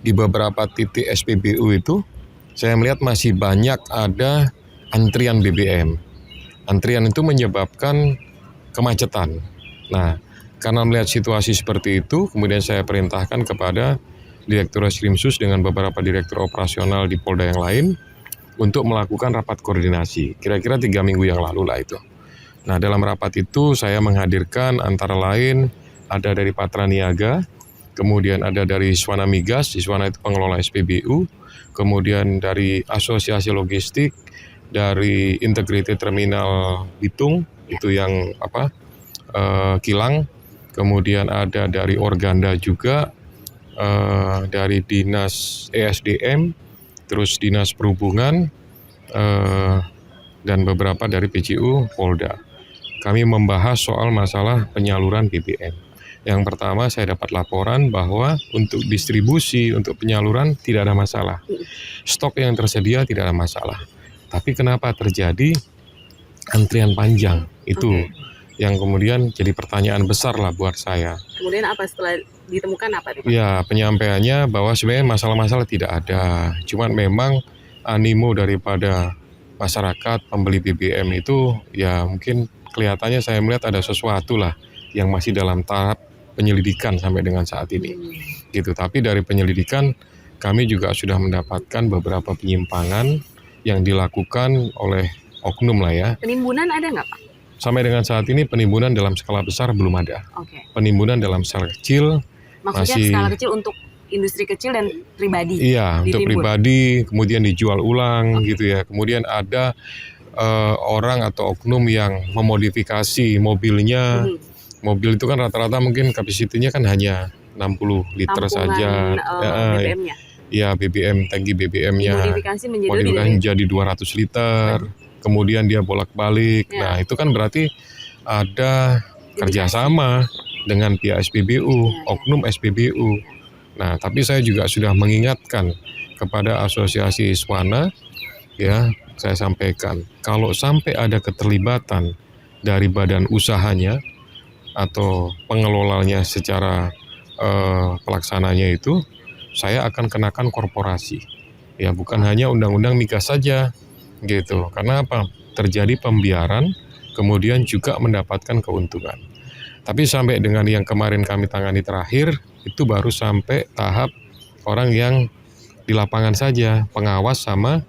B: di beberapa titik SPBU itu, saya melihat masih banyak ada antrian BBM. Antrian itu menyebabkan kemacetan. Nah, karena melihat situasi seperti itu, kemudian saya perintahkan kepada Direktur Reskrimsus dengan beberapa direktur operasional di Polda yang lain untuk melakukan rapat koordinasi. Kira-kira 3 minggu yang lalu lah itu. Nah, dalam rapat itu saya menghadirkan antara lain ada dari Patra Niaga, kemudian ada dari Swana Migas, Swana itu pengelola SPBU, kemudian dari Asosiasi Logistik, dari Integrated Terminal Bitung, itu yang kilang, kemudian ada dari Organda juga, dari Dinas ESDM, terus Dinas Perhubungan, dan beberapa dari PJU Polda. Kami membahas soal masalah penyaluran BBM. Yang pertama saya dapat laporan bahwa untuk distribusi, untuk penyaluran tidak ada masalah. Stok yang tersedia tidak ada masalah. Tapi kenapa terjadi antrian panjang? Itu yang kemudian jadi pertanyaan besar lah buat saya.
A: Kemudian apa setelah ditemukan apa nih Pak?
B: Ya, penyampaiannya bahwa sebenarnya masalah-masalah tidak ada. Cuman memang animo daripada masyarakat pembeli BBM itu ya mungkin kelihatannya saya melihat ada sesuatu lah yang masih dalam tahap penyelidikan sampai dengan saat ini. Gitu. Tapi dari penyelidikan kami juga sudah mendapatkan beberapa penyimpangan yang dilakukan oleh oknum lah ya.
A: Penimbunan ada nggak Pak?
B: Sampai dengan saat ini penimbunan dalam skala besar belum ada.
A: Oke.
B: Penimbunan dalam skala kecil
A: Maksudnya
B: masih
A: skala kecil untuk industri kecil dan pribadi.
B: Iya, untuk
A: ditimbun.
B: pribadi, kemudian dijual ulang gitu ya. Kemudian ada orang atau oknum yang memodifikasi mobilnya. Mobil itu kan rata-rata mungkin kapasitinya kan hanya 60 liter
A: Tampungan
B: saja.
A: BBM-nya.
B: Ya, BBM, tangki BBM-nya.
A: Dimodifikasi menjadi
B: Modifikasi
A: lebih
B: menjadi 200 liter. Kemudian dia bolak-balik.
A: Ya.
B: Nah, itu kan berarti ada kerjasama dengan pihak SPBU, oknum SPBU. Nah, tapi saya juga sudah mengingatkan kepada Asosiasi Swana, ya, saya sampaikan kalau sampai ada keterlibatan dari badan usahanya atau pengelolanya secara pelaksananya itu, saya akan kenakan korporasi. Ya, bukan hanya undang-undang migas saja, gitu. Karena apa? Terjadi pembiaran, kemudian juga mendapatkan keuntungan. Tapi sampai dengan yang kemarin kami tangani terakhir, itu baru sampai tahap orang yang di lapangan saja, pengawas sama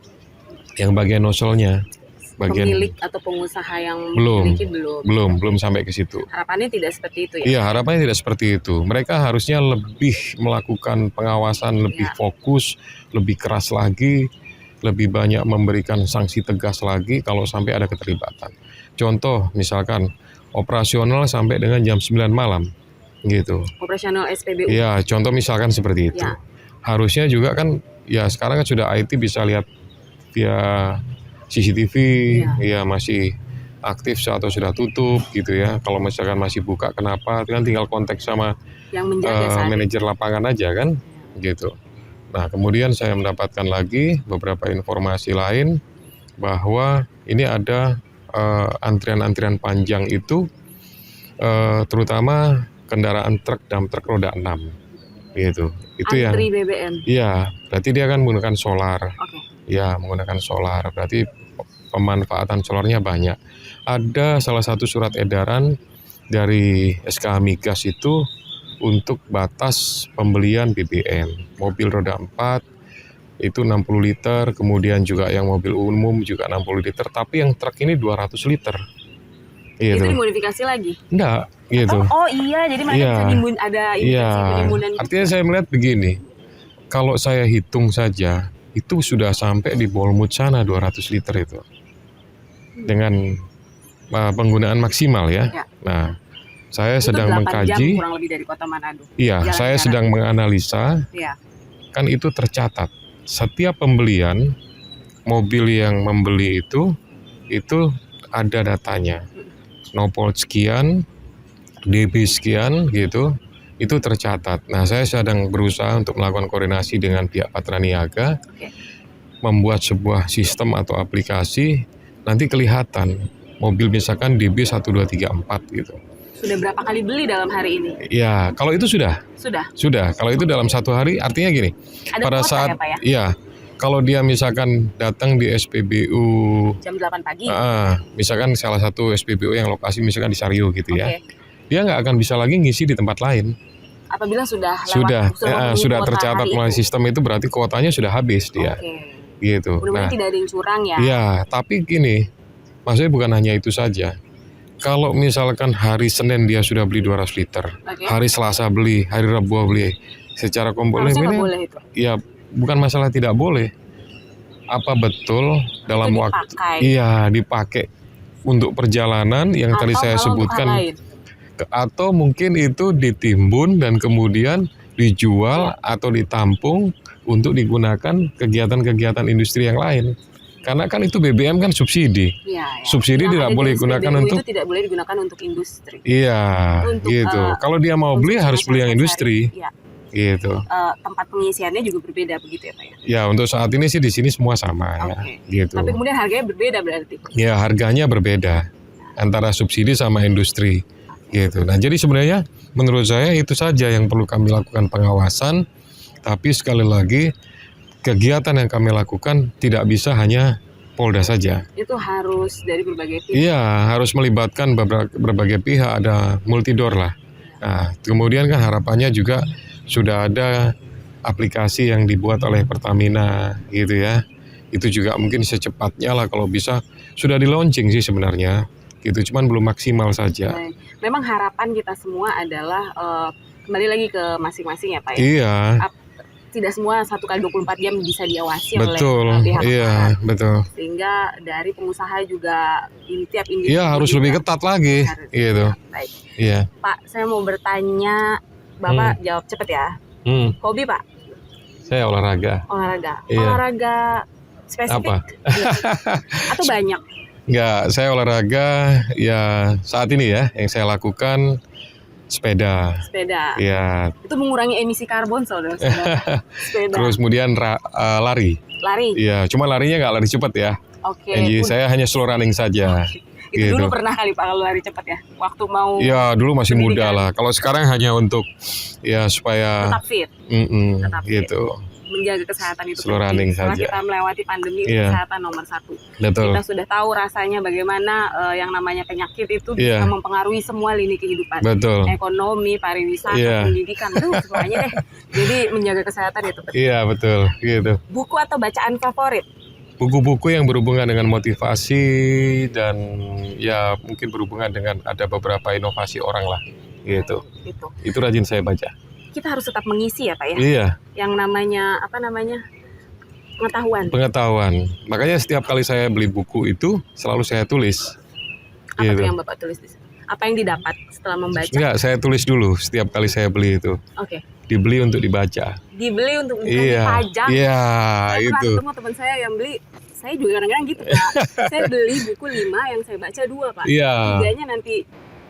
B: yang bagian nozzle-nya.
A: pemilik atau pengusaha yang
B: belum
A: memiliki
B: belum sampai ke situ.
A: Harapannya tidak seperti itu ya?
B: Iya, harapannya tidak seperti itu. Mereka harusnya lebih melakukan pengawasan, lebih fokus, lebih keras lagi, lebih banyak memberikan sanksi tegas lagi kalau sampai ada keterlibatan. Contoh, misalkan operasional sampai dengan jam 9 malam, gitu.
A: Operasional SPBU?
B: Iya, contoh misalkan seperti itu.
A: Ya.
B: Harusnya juga kan, ya sekarang kan sudah IT bisa lihat via CCTV, ya masih aktif atau sudah tutup gitu ya. Kalau misalkan masih buka kenapa, kan tinggal kontak sama
A: yang menjaga
B: manajer lapangan aja kan, gitu. Nah, kemudian saya mendapatkan lagi beberapa informasi lain bahwa ini ada antrian-antrian panjang itu, terutama kendaraan truk dump truk roda 6, gitu. Itu yang
A: antri BBM.
B: Iya, berarti dia kan menggunakan solar. Ya, menggunakan solar. Berarti pemanfaatan solarnya banyak. Ada salah satu surat edaran dari SK Migas itu untuk batas pembelian BBM. Mobil roda 4 itu 60 liter, kemudian juga yang mobil umum juga 60 liter, tapi yang truk ini 200 liter. Gitu.
A: Itu dimodifikasi lagi?
B: Enggak, gitu.
A: Oh iya, jadi mereka bisa nimbun, ada penimbunan.
B: Artinya saya melihat begini, kalau saya hitung saja, itu sudah sampai di Bolmut sana 200 liter itu. Dengan penggunaan maksimal ya. Nah, saya itu sedang mengkaji.
A: Jam kurang lebih dari Kota Manado.
B: Iya, saya sedang menganalisa. Kan itu tercatat. Setiap pembelian mobil yang membeli itu ada datanya. Nopol sekian, DB sekian gitu. Itu tercatat. Nah, saya sedang berusaha untuk melakukan koordinasi dengan pihak Patra Niaga, membuat sebuah sistem atau aplikasi, nanti kelihatan mobil misalkan DB 1234 gitu.
A: Sudah berapa kali beli dalam hari ini?
B: Ya, kalau itu sudah. Sudah. Kalau itu dalam satu hari, artinya gini.
A: Ada
B: pada saat
A: ya, Pak, ya?
B: Iya. Kalau dia misalkan datang di SPBU
A: jam 8 pagi.
B: Misalkan salah satu SPBU yang lokasi misalkan di Sario gitu ya. Dia nggak akan bisa lagi ngisi di tempat lain.
A: Apabila sudah
B: tercatat melalui sistem itu, berarti kuotanya sudah habis dia. Gitu.
A: Mudah-mudahan tidak ada yang curang ya.
B: Iya, tapi gini, maksudnya bukan hanya itu saja. Kalau misalkan hari Senin dia sudah beli 200 liter, hari Selasa beli, hari Rabu beli, secara komponen ini, ya bukan masalah tidak boleh. Apa betul dalam waktu? Iya, dipakai untuk perjalanan yang tadi saya sebutkan. Atau mungkin itu ditimbun dan kemudian dijual atau ditampung untuk digunakan kegiatan-kegiatan industri yang lain. Karena kan itu BBM kan subsidi. Subsidi tidak boleh digunakan untuk
A: itu tidak boleh digunakan untuk industri.
B: Iya, gitu. Kalau dia mau beli harus beli yang industri. Gitu.
A: Tempat pengisiannya juga berbeda begitu ya, Pak ya?
B: Ya, untuk saat ini sih di sini semua sama ya, gitu.
A: Tapi kemudian harganya berbeda berarti?
B: Ya, harganya berbeda antara subsidi sama industri. Gitu. Nah, jadi sebenarnya menurut saya itu saja yang perlu kami lakukan pengawasan. Tapi sekali lagi kegiatan yang kami lakukan tidak bisa hanya Polda saja.
A: Itu harus dari berbagai pihak.
B: Iya, harus melibatkan berbagai pihak, ada multidor lah. Nah, kemudian kan harapannya juga sudah ada aplikasi yang dibuat oleh Pertamina gitu ya. Itu juga mungkin secepatnya lah kalau bisa sudah di launching sih sebenarnya. Gitu, cuman belum maksimal saja.
A: Memang harapan kita semua adalah kembali lagi ke masing-masing ya, Pak ya.
B: Iya.
A: tidak semua 1 kali 24 jam bisa diawasi oleh
B: Betul,
A: pihak
B: iya,
A: aparat.
B: betul.
A: Sehingga dari pengusaha juga tiap individu
B: Iya, harus
A: juga
B: lebih ketat lagi,
A: harus.
B: gitu.
A: Baik,
B: Iya.
A: Pak, saya mau bertanya, Bapak jawab cepet ya. Hobi Pak?
B: Saya olahraga.
A: Olahraga.
B: Iya.
A: Olahraga spesifik?
B: Apa?
A: Atau banyak?
B: Enggak, saya olahraga ya saat ini ya yang saya lakukan sepeda.
A: Sepeda.
B: Iya.
A: Itu mengurangi emisi karbon saudara-saudara. Sepeda.
B: Terus kemudian lari.
A: Lari.
B: Iya, cuma larinya nggak lari cepat ya.
A: Oke.
B: Jadi saya hanya slow running saja.
A: Itu
B: gitu.
A: dulu pernah kali Pak kalau lari cepat ya? Waktu mau
B: ya dulu masih muda
A: pendidikan.
B: lah. Kalau sekarang hanya untuk ya supaya
A: tetap fit. Tetap fit.
B: gitu.
A: Menjaga kesehatan itu
B: Slow running
A: setelah
B: saja.
A: kita melewati pandemi,
B: Iya.
A: kesehatan nomor 1.
B: Betul.
A: Kita sudah tahu rasanya bagaimana yang namanya penyakit itu
B: Iya.
A: bisa mempengaruhi semua lini kehidupan.
B: Betul.
A: Ekonomi, pariwisata,
B: Iya.
A: pendidikan, semuanya deh. Jadi menjaga kesehatan itu penting.
B: Iya, betul, gitu.
A: Buku atau bacaan favorit?
B: Buku-buku yang berhubungan dengan motivasi dan ya mungkin berhubungan dengan ada beberapa inovasi orang lah, gitu. Itu rajin saya baca.
A: Kita harus tetap mengisi ya Pak ya.
B: Iya.
A: Yang namanya
B: Pengetahuan. Makanya setiap kali saya beli buku itu selalu saya tulis.
A: Apa
B: gitu.
A: tuh yang Bapak tulis? Apa yang didapat setelah membaca?
B: Enggak, saya tulis dulu setiap kali saya beli itu.
A: Oke.
B: Dibeli untuk dibaca.
A: Dibeli untuk
B: dipajang. Iya,
A: saya
B: itu.
A: Saya ketemu teman saya yang beli. Saya juga kadang-kadang gitu Pak. Saya beli buku 5, yang saya baca 2 Pak.
B: Iya.
A: 3-nya nanti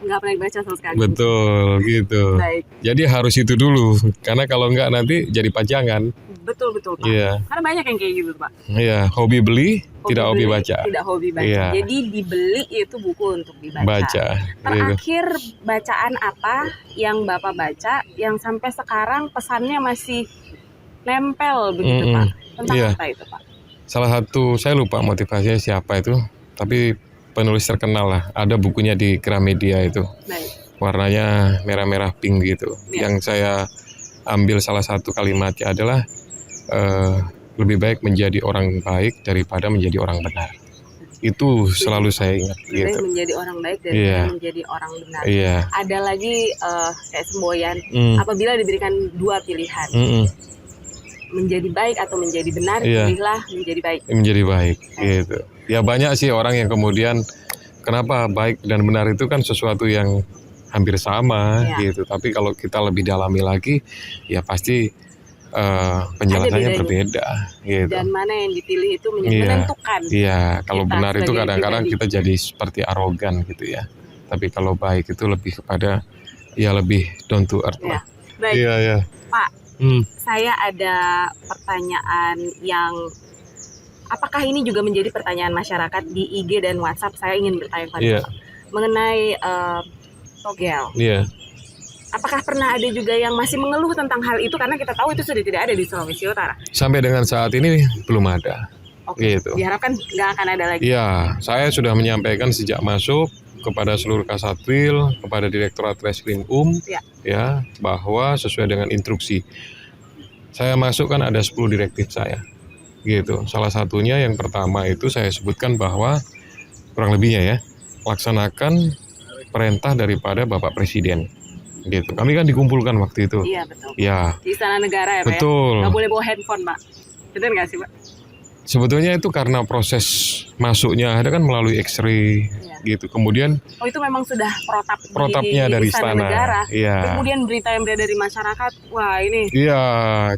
A: nggak pernah dibaca sama sekali.
B: Betul, gitu.
A: Baik.
B: Jadi harus itu dulu, karena kalau enggak nanti jadi pajangan.
A: Betul Pak.
B: Iya.
A: Karena banyak yang kayak gitu Pak.
B: Iya, hobi beli, tidak hobi baca.
A: Tidak hobi baca.
B: Iya.
A: Jadi dibeli itu buku untuk dibaca.
B: Baca.
A: Terakhir bacaan apa yang Bapak baca yang sampai sekarang pesannya masih nempel begitu Pak? Tentang apa itu Pak?
B: Salah satu, saya lupa motivasinya siapa itu, tapi penulis terkenal lah. Ada bukunya di Gramedia itu.
A: Baik.
B: Warnanya merah-merah pink gitu.
A: Ya.
B: Yang saya ambil salah satu kalimatnya adalah lebih baik menjadi orang baik daripada menjadi orang benar. Itu selalu saya ingat.
A: Lebih baik menjadi orang baik daripada menjadi orang benar.
B: Iya.
A: Ada lagi kayak semboyan. Apabila diberikan 2 pilihan. Menjadi baik atau menjadi benar, pilihlah menjadi baik.
B: Menjadi baik, gitu. Ya banyak sih orang yang kemudian kenapa baik dan benar itu kan sesuatu yang hampir sama, gitu. Tapi kalau kita lebih dalami lagi, ya pasti penjelasannya berbeda, gitu.
A: Dan mana yang dipilih itu menentukan.
B: Iya, kalau benar itu kadang-kadang kita jadi seperti arogan gitu ya. Tapi kalau baik itu lebih kepada ya lebih down to earth lah.
A: Baik.
B: Iya.
A: Pak. Saya ada pertanyaan yang apakah ini juga menjadi pertanyaan masyarakat di IG dan WhatsApp. Saya ingin bertanya pada Bapak mengenai togel.
B: Iya.
A: Apakah pernah ada juga yang masih mengeluh tentang hal itu karena kita tahu itu sudah tidak ada di Sulawesi Utara?
B: Sampai dengan saat ini belum ada.
A: Oke.
B: Gitu.
A: Diharapkan nggak akan ada lagi.
B: Iya, saya sudah menyampaikan sejak masuk kepada seluruh Kasatwil, kepada Direktorat Reskrim ya, bahwa sesuai dengan instruksi. Saya masuk kan ada 10 direktif saya. Gitu. Salah satunya yang pertama itu saya sebutkan bahwa kurang lebihnya ya, laksanakan perintah daripada Bapak Presiden. Gitu. Kami kan dikumpulkan waktu itu.
A: Iya, betul.
B: Ya.
A: Di Istana Negara ya, Pak.
B: Betul.
A: Nggak boleh bawa handphone, Pak. Benar nggak sih, Pak?
B: Sebetulnya itu karena proses masuknya ada kan melalui X-ray gitu. Kemudian
A: itu memang sudah
B: protapnya dari Istana Negara. Iya.
A: Kemudian berita yang beredar dari masyarakat, wah ini.
B: Iya.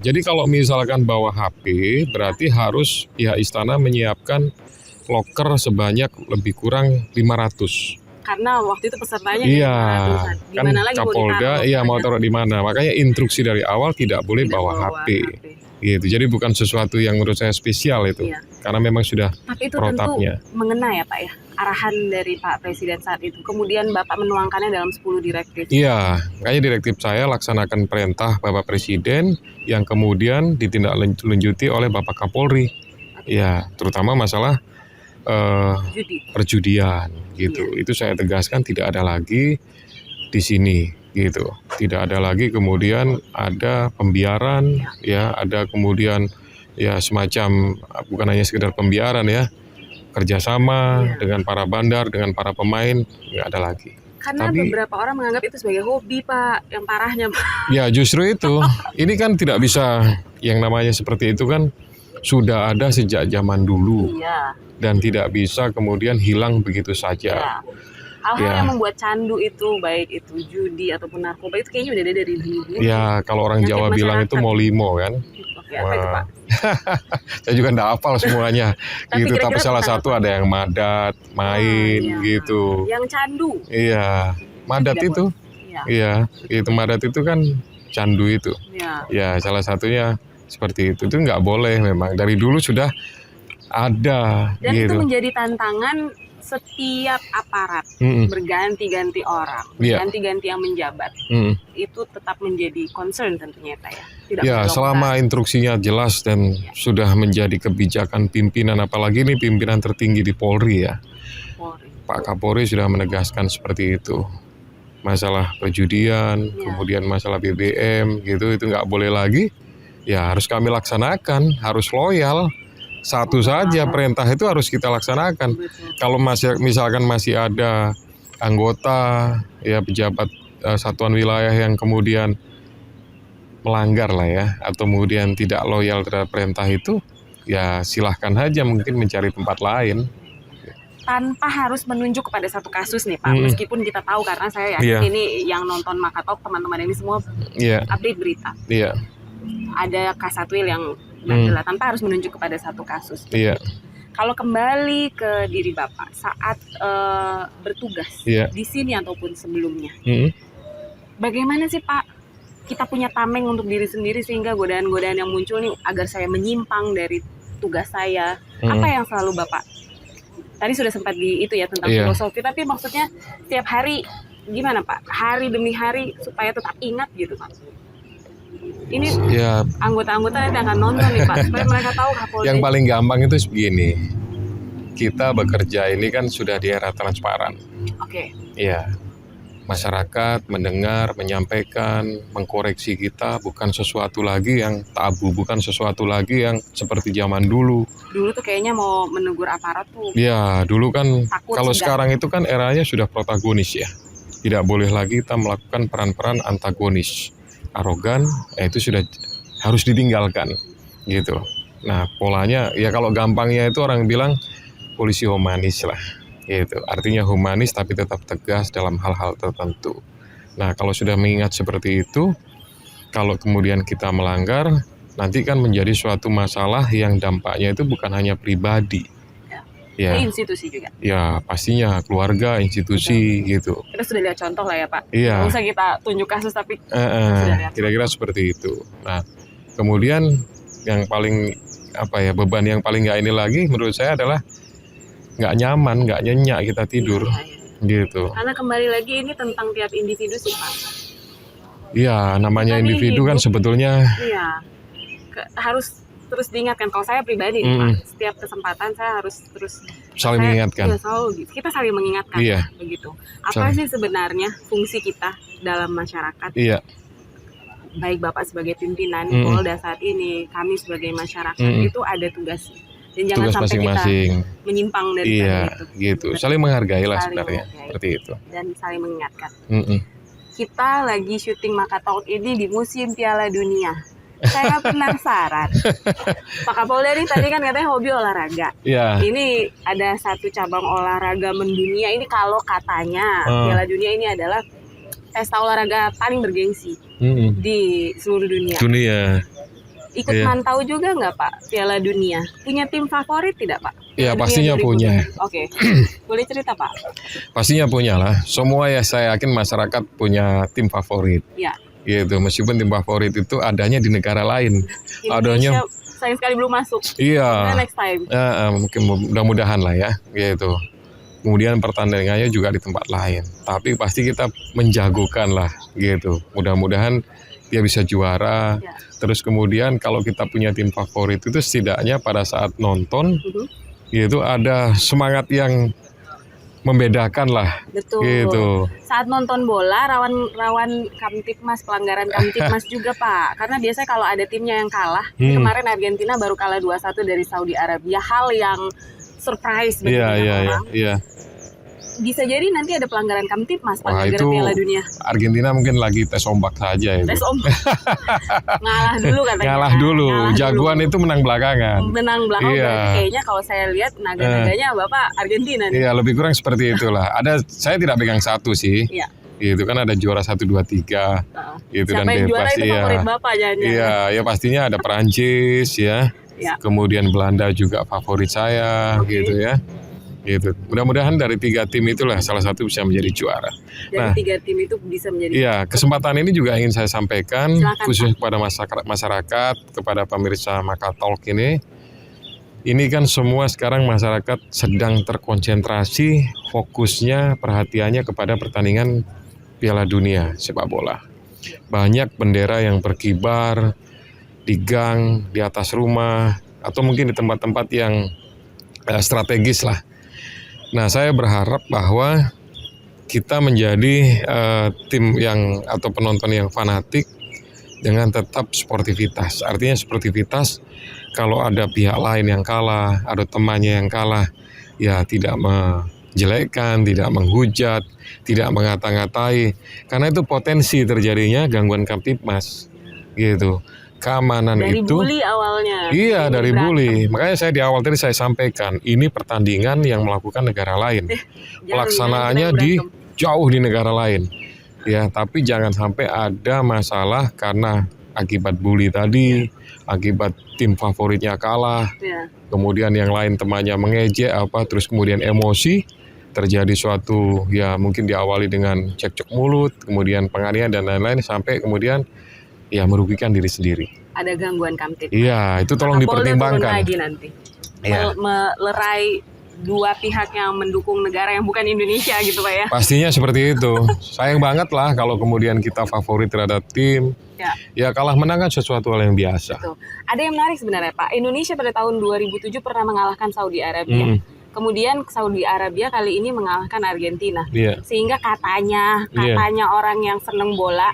B: Jadi kalau misalkan bawa HP, berarti harus ya Istana menyiapkan loker sebanyak lebih kurang 500.
A: Karena waktu itu pesertanya
B: kan
A: lagi
B: Kapolda mau taruh di mana. Makanya instruksi dari awal tidak boleh bawa HP. Gitu. Jadi bukan sesuatu yang menurut saya spesial itu. Karena memang sudah
A: tapi itu
B: protapnya.
A: Tentu mengena ya Pak ya, arahan dari Pak Presiden saat itu. Kemudian Bapak menuangkannya dalam 10 direktif.
B: Iya, makanya direktif saya laksanakan perintah Bapak Presiden yang kemudian ditindaklanjuti oleh Bapak Kapolri. Ya, terutama masalah perjudian gitu. Itu saya tegaskan tidak ada lagi di sini gitu. Tidak ada lagi kemudian ada pembiaran ada kemudian ya semacam bukan hanya sekedar pembiaran ya, kerjasama dengan para bandar, dengan para pemain, nggak ada lagi.
A: Karena beberapa orang menganggap itu sebagai hobi Pak, yang parahnya Pak.
B: Ya justru itu, ini kan tidak bisa yang namanya seperti itu kan sudah ada sejak zaman dulu
A: Iya.
B: dan tidak bisa kemudian hilang begitu
A: Ya.
B: saja.
A: Hal-hal
B: Ya.
A: yang membuat candu itu, baik itu judi ataupun narkoba, itu kayaknya udah ada dari dulu.
B: Ya, kalau orang
A: Penyakit
B: Jawa bilang itu
A: masyarakat.
B: molimo kan.
A: Oke, apa itu, Pak?
B: Saya juga nggak hafal semuanya
A: Tapi
B: gitu. Tapi
A: kira-kira
B: salah
A: tentang
B: satu ada yang madat, main
A: iya.
B: gitu.
A: Yang candu.
B: Iya, madat
A: Tidak
B: itu.
A: Iya.
B: Iya, itu madat itu kan candu itu.
A: Iya.
B: Ya, salah satunya seperti itu. Itu nggak boleh memang. Dari dulu sudah ada
A: Dan itu
B: gitu.
A: menjadi tantangan setiap aparat.
B: Mm-mm.
A: Berganti-ganti orang,
B: Iya.
A: berganti-ganti yang menjabat.
B: Mm.
A: Itu tetap menjadi concern tentunya Pak ya. Tidak
B: Ya,
A: melonggar.
B: selama instruksinya jelas dan sudah menjadi kebijakan pimpinan, apalagi ini pimpinan tertinggi di Polri ya.
A: Polri.
B: Pak Kapolri sudah menegaskan seperti itu. Masalah perjudian,
A: Ya.
B: kemudian masalah BBM gitu, itu nggak boleh lagi. Ya harus kami laksanakan, harus loyal. Satu saja perintah itu harus kita laksanakan.
A: Betul.
B: Kalau misalkan masih ada anggota ya pejabat satuan wilayah yang kemudian melanggar lah ya, atau kemudian tidak loyal terhadap perintah itu, ya silahkan aja mungkin mencari tempat lain.
A: Tanpa harus menunjuk kepada satu kasus nih Pak,
B: Mm-mm.
A: meskipun kita tahu karena saya yakin
B: Iya.
A: ini yang nonton Makatalk teman-teman ini semua
B: Iya,
A: update berita.
B: iya,
A: Ada Kasatwil yang bandel tanpa harus menunjuk kepada satu kasus.
B: iya,
A: Kalau kembali ke diri Bapak saat bertugas
B: iya.
A: di sini ataupun sebelumnya,
B: Mm-mm.
A: bagaimana sih Pak kita punya tameng untuk diri sendiri sehingga godaan-godaan yang muncul nih agar saya menyimpang dari tugas saya? Apa yang selalu Bapak? Tadi sudah sempat di itu ya tentang
B: Iya.
A: filosofi, tapi maksudnya setiap hari gimana Pak? Hari demi hari supaya tetap ingat gitu Pak. Ini
B: Ya,
A: anggota-anggota nanti akan nonton nih Pak, supaya mereka tahu Kapolda.
B: yang paling gampang itu begini. Kita bekerja ini kan sudah di era transparan.
A: Oke.
B: Ya, masyarakat mendengar, menyampaikan, mengkoreksi kita, bukan sesuatu lagi yang tabu, bukan sesuatu lagi yang seperti zaman dulu.
A: Dulu tuh kayaknya mau menegur aparat tuh.
B: Ya, dulu kan
A: Takut
B: kalau
A: sudah.
B: sekarang itu kan eranya sudah protagonis ya. Tidak boleh lagi kita melakukan peran-peran antagonis. Arogan, itu sudah harus ditinggalkan gitu. Nah, polanya ya kalau gampangnya itu orang bilang polisi humanis lah. Gitu. Artinya humanis tapi tetap tegas dalam hal-hal tertentu. Nah, kalau sudah mengingat seperti itu, kalau kemudian kita melanggar, nanti kan menjadi suatu masalah yang dampaknya itu bukan hanya pribadi.
A: Ke
B: Ya,
A: institusi juga.
B: ya pastinya keluarga, institusi gitu.
A: Kita sudah lihat contoh lah ya Pak.
B: Iya.
A: Nggak usah kita tunjuk kasus tapi sudah lihat.
B: Kira-kira seperti itu. Nah, kemudian yang paling beban yang paling nggak ini lagi menurut saya adalah nggak nyaman, nggak nyenyak kita tidur gitu.
A: Karena kembali lagi ini tentang tiap individu sih Pak.
B: Iya, namanya
A: Kita nih
B: individu kan
A: hidup.
B: sebetulnya
A: Iya. Harus terus diingatkan. Kalau saya pribadi nih, Pak, setiap kesempatan saya harus terus
B: saling mengingatkan.
A: Iya, selalu gitu. Kita saling mengingatkan.
B: Iya.
A: Begitu. Apa
B: Saling.
A: sih sebenarnya fungsi kita dalam masyarakat?
B: Iya,
A: Baik Bapak sebagai pimpinan Polda saat ini, kami sebagai masyarakat itu ada tugasnya. Dan jangan
B: tugas
A: sampai
B: masing-masing.
A: kita menyimpang dari
B: Iya,
A: itu.
B: gitu. Saling menghargai lah
A: Saling
B: sebenarnya,
A: menghargai.
B: seperti itu.
A: Dan saling mengingatkan.
B: Mm-mm.
A: Kita lagi syuting Makatalk ini di musim Piala Dunia. Saya penasaran. Pak Kapolda nih tadi kan katanya hobi olahraga.
B: Iya,
A: Ini ada satu cabang olahraga mendunia. Ini kalau katanya Piala Dunia ini adalah pesta olahraga paling bergengsi
B: mm-mm.
A: di seluruh dunia.
B: Dunia.
A: Ikut
B: Iya.
A: mantau juga nggak Pak Piala Dunia? Punya tim favorit tidak Pak?
B: Iya,
A: Piala
B: pastinya
A: Dunia
B: punya.
A: 2020. Oke, boleh cerita Pak?
B: Pastinya punya lah. Semua ya saya yakin masyarakat punya tim favorit.
A: Ya,
B: Gitu. Meskipun tim favorit itu adanya di negara lain. Adanya.
A: Indonesia sayang sekali belum masuk.
B: Iya.
A: Nah, next time.
B: Mungkin mudah-mudahan lah ya, gitu. Kemudian pertandingannya juga di tempat lain. Tapi pasti kita menjagokan lah, gitu. Mudah-mudahan dia bisa juara.
A: Ya.
B: Terus kemudian kalau kita punya tim favorit itu setidaknya pada saat nonton, gitu ada semangat yang membedakan lah,
A: Betul.
B: gitu.
A: Saat nonton bola rawan Kamtipmas, pelanggaran Kamtipmas juga Pak. Karena biasanya kalau ada timnya yang kalah, kemarin Argentina baru kalah 2-1 dari Saudi Arabia. Hal yang surprise bagi
B: Iya,
A: banyak
B: iya, iya,
A: orang.
B: iya.
A: bisa jadi nanti ada pelanggaran Kamtipmas
B: Wah,
A: gara-gara
B: itu
A: Piala Dunia.
B: Argentina mungkin lagi tes ombak saja itu.
A: Tes ombak. Ngalah dulu katanya.
B: Ngalah dulu. Jagoan itu menang belakangan.
A: Menang belakang.
B: Iya.
A: Berarti kayaknya kalau saya lihat naga-naganya Bapak Argentina nih.
B: Iya, lebih kurang seperti itulah. Saya tidak pegang satu sih.
A: Iya.
B: Itu kan ada juara 1, 2, 3. Itu
A: Siapa
B: kan
A: yang juara
B: bebas
A: itu
B: ya.
A: favorit Bapak jangan-jangan.
B: Iya, ya pastinya ada Perancis ya.
A: Ya.
B: Kemudian Belanda juga favorit saya gitu ya. Gitu. Mudah-mudahan dari 3 tim itulah salah satu bisa menjadi juara.
A: Dari 3 tim itu bisa menjadi.
B: Iya, kesempatan ini juga ingin saya sampaikan.
A: Silakan,
B: Khusus kepada masyarakat, kepada pemirsa Makatalk ini. Ini kan semua sekarang masyarakat sedang terkonsentrasi, fokusnya, perhatiannya kepada pertandingan Piala Dunia sepak bola. Banyak bendera yang berkibar di gang, di atas rumah, atau mungkin di tempat-tempat yang strategis lah. Nah, saya berharap bahwa kita menjadi tim yang atau penonton yang fanatik dengan tetap sportivitas. Artinya sportivitas, kalau ada pihak lain yang kalah, ada temannya yang kalah, ya tidak menjelekkan, tidak menghujat, tidak mengata-ngatai, karena itu potensi terjadinya gangguan Kamtipmas, gitu. Keamanan
A: dari
B: itu
A: bully awalnya.
B: iya dari bully. Makanya saya di awal tadi saya sampaikan ini pertandingan yang melakukan negara lain. Pelaksanaannya jauh di negara lain. Ya, tapi jangan sampai ada masalah karena akibat bully tadi, akibat tim favoritnya kalah.
A: Ya.
B: Kemudian yang lain temannya mengejek terus kemudian emosi, terjadi suatu ya mungkin diawali dengan cekcok mulut, kemudian penganiayaan dan lain-lain sampai kemudian ya merugikan diri sendiri.
A: Ada gangguan Kamtipmas.
B: Iya, itu tolong dipertimbangkan.
A: Lagi nanti.
B: Iya.
A: Melerai 2 pihak yang mendukung negara yang bukan Indonesia gitu Pak ya.
B: Pastinya seperti itu. Sayang banget lah kalau kemudian kita favorit terhadap tim. Ya kalah menang kan sesuatu hal yang biasa.
A: Betul. Ada yang menarik sebenarnya Pak. Indonesia pada tahun 2007 pernah mengalahkan Saudi Arabia. Kemudian Saudi Arabia kali ini mengalahkan Argentina. Sehingga katanya orang yang seneng bola,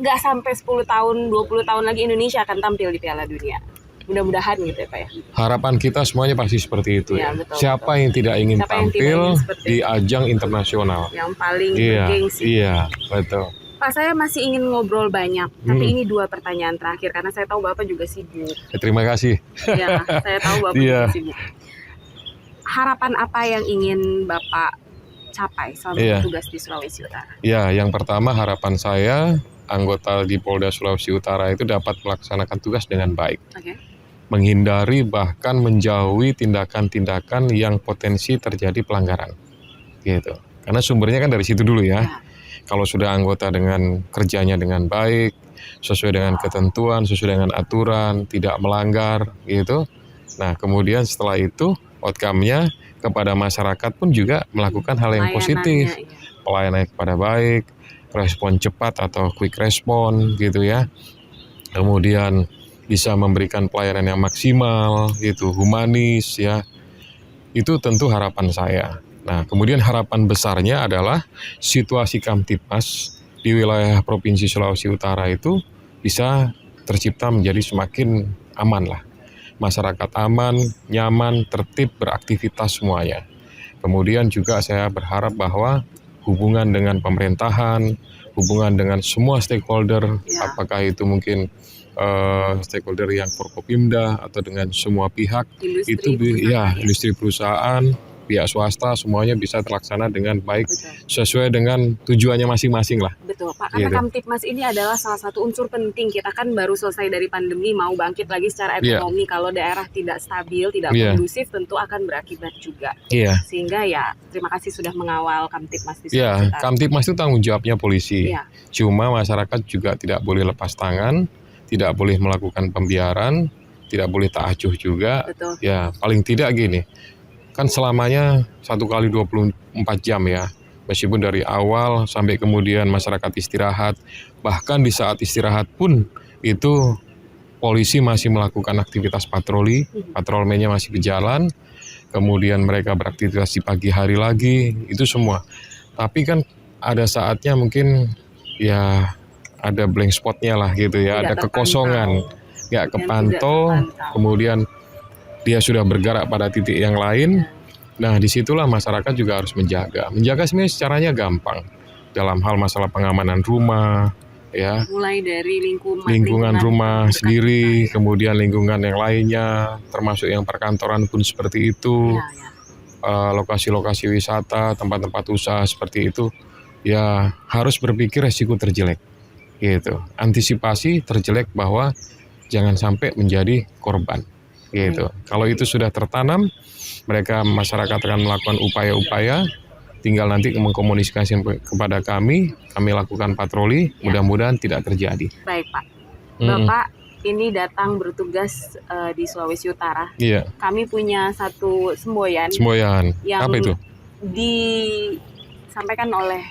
A: nggak sampai 10 tahun, 20 tahun lagi Indonesia akan tampil di Piala Dunia. Mudah-mudahan gitu ya Pak ya.
B: Harapan kita semuanya pasti seperti itu ya.
A: Betul,
B: Siapa yang tidak ingin tampil di ajang internasional?
A: Yang paling bergengsi.
B: Iya, betul.
A: Pak, saya masih ingin ngobrol banyak, tapi ini 2 pertanyaan terakhir karena saya tahu Bapak juga sibuk.
B: Terima kasih.
A: Ya, saya tahu Bapak juga sibuk. Harapan apa yang ingin Bapak capai selama tugas di Sulawesi Utara?
B: Ya, yang pertama harapan saya anggota di Polda Sulawesi Utara itu dapat melaksanakan tugas dengan baik. Menghindari bahkan menjauhi tindakan-tindakan yang potensi terjadi pelanggaran. Gitu. Karena sumbernya kan dari situ dulu ya. Kalau sudah anggota dengan kerjanya dengan baik, sesuai dengan ketentuan, sesuai dengan aturan, tidak melanggar gitu. Nah, kemudian setelah itu outcome-nya kepada masyarakat pun juga melakukan hal yang positif. Pelayanannya kepada baik, respon cepat atau quick respon gitu ya. Kemudian bisa memberikan pelayanan yang maksimal gitu, humanis ya. Itu tentu harapan saya. Nah, kemudian harapan besarnya adalah situasi Kamtipmas di wilayah Provinsi Sulawesi Utara itu bisa tercipta menjadi semakin aman lah. Masyarakat aman, nyaman, tertib, beraktivitas semuanya. Kemudian juga saya berharap bahwa hubungan dengan pemerintahan, hubungan dengan semua stakeholder, apakah itu mungkin stakeholder yang Forkopimda atau dengan semua pihak, industri perusahaan, pihak swasta, semuanya bisa terlaksana dengan baik. Sesuai dengan tujuannya masing-masing lah.
A: Betul Pak, karena Kamtipmas ini adalah salah satu unsur penting. Kita kan baru selesai dari pandemi, mau bangkit lagi secara ekonomi. Kalau daerah tidak stabil, tidak kondusif, tentu akan berakibat juga. Sehingga ya terima kasih sudah mengawal Kamtipmas di Sulawesi Utara. Kamtipmas
B: itu tanggung jawabnya polisi. Cuma masyarakat juga tidak boleh lepas tangan, tidak boleh melakukan pembiaran, tidak boleh tak acuh juga. Ya paling tidak gini, kan selamanya 1 kali 24 jam ya. Meskipun dari awal sampai kemudian masyarakat istirahat, bahkan di saat istirahat pun itu polisi masih melakukan aktivitas patroli, patrolmennya masih berjalan, kemudian mereka beraktivitas di pagi hari lagi, itu semua. Tapi kan ada saatnya mungkin ya ada blank spotnya lah gitu ya, ada kekosongan, nggak kepantau, kemudian dia sudah bergerak pada titik yang lain. Nah, disitulah masyarakat juga harus menjaga. Menjaga sebenarnya caranya gampang. Dalam hal masalah pengamanan rumah, ya,
A: Mulai dari
B: lingkungan rumah
A: dekat
B: sendiri,
A: kita,
B: kemudian lingkungan yang lainnya, termasuk yang perkantoran pun seperti itu,
A: ya. Ya.
B: Lokasi-lokasi wisata, tempat-tempat usaha seperti itu, ya harus berpikir resiko terjelek, gitu. Antisipasi terjelek bahwa jangan sampai menjadi korban, gitu. Kalau itu sudah tertanam, masyarakat akan melakukan upaya-upaya, tinggal nanti mengkomunikasikan kepada kami lakukan patroli, mudah-mudahan tidak terjadi.
A: Baik Pak, Bapak ini datang bertugas di Sulawesi Utara.
B: Iya.
A: Kami punya satu semboyan yang
B: apa itu?
A: disampaikan oleh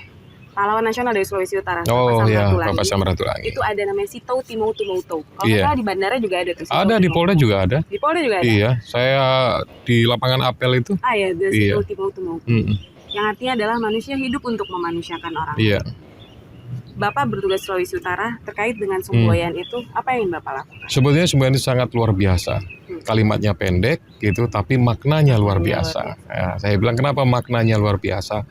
A: pahlawan nasional dari Sulawesi Utara,
B: Oh iya, Bapak Samratulangi.
A: Itu ada namanya Sitau Timautu Mautu. Kalau
B: Iya.
A: salah di bandara juga ada tuh.
B: Ada di Polda juga ada.
A: Di Polda juga ada.
B: Iya, saya di lapangan apel itu.
A: Ya,
B: Iya.
A: Sitau Timautu Mautu. Yang artinya adalah manusia hidup untuk memanusiakan orang.
B: Iya.
A: Bapak bertugas Sulawesi Utara terkait dengan semboyan itu, apa yang Bapak lakukan?
B: Sebetulnya semboyan itu sangat luar biasa. Kalimatnya pendek gitu, tapi maknanya luar biasa. Ya, saya bilang kenapa maknanya luar biasa?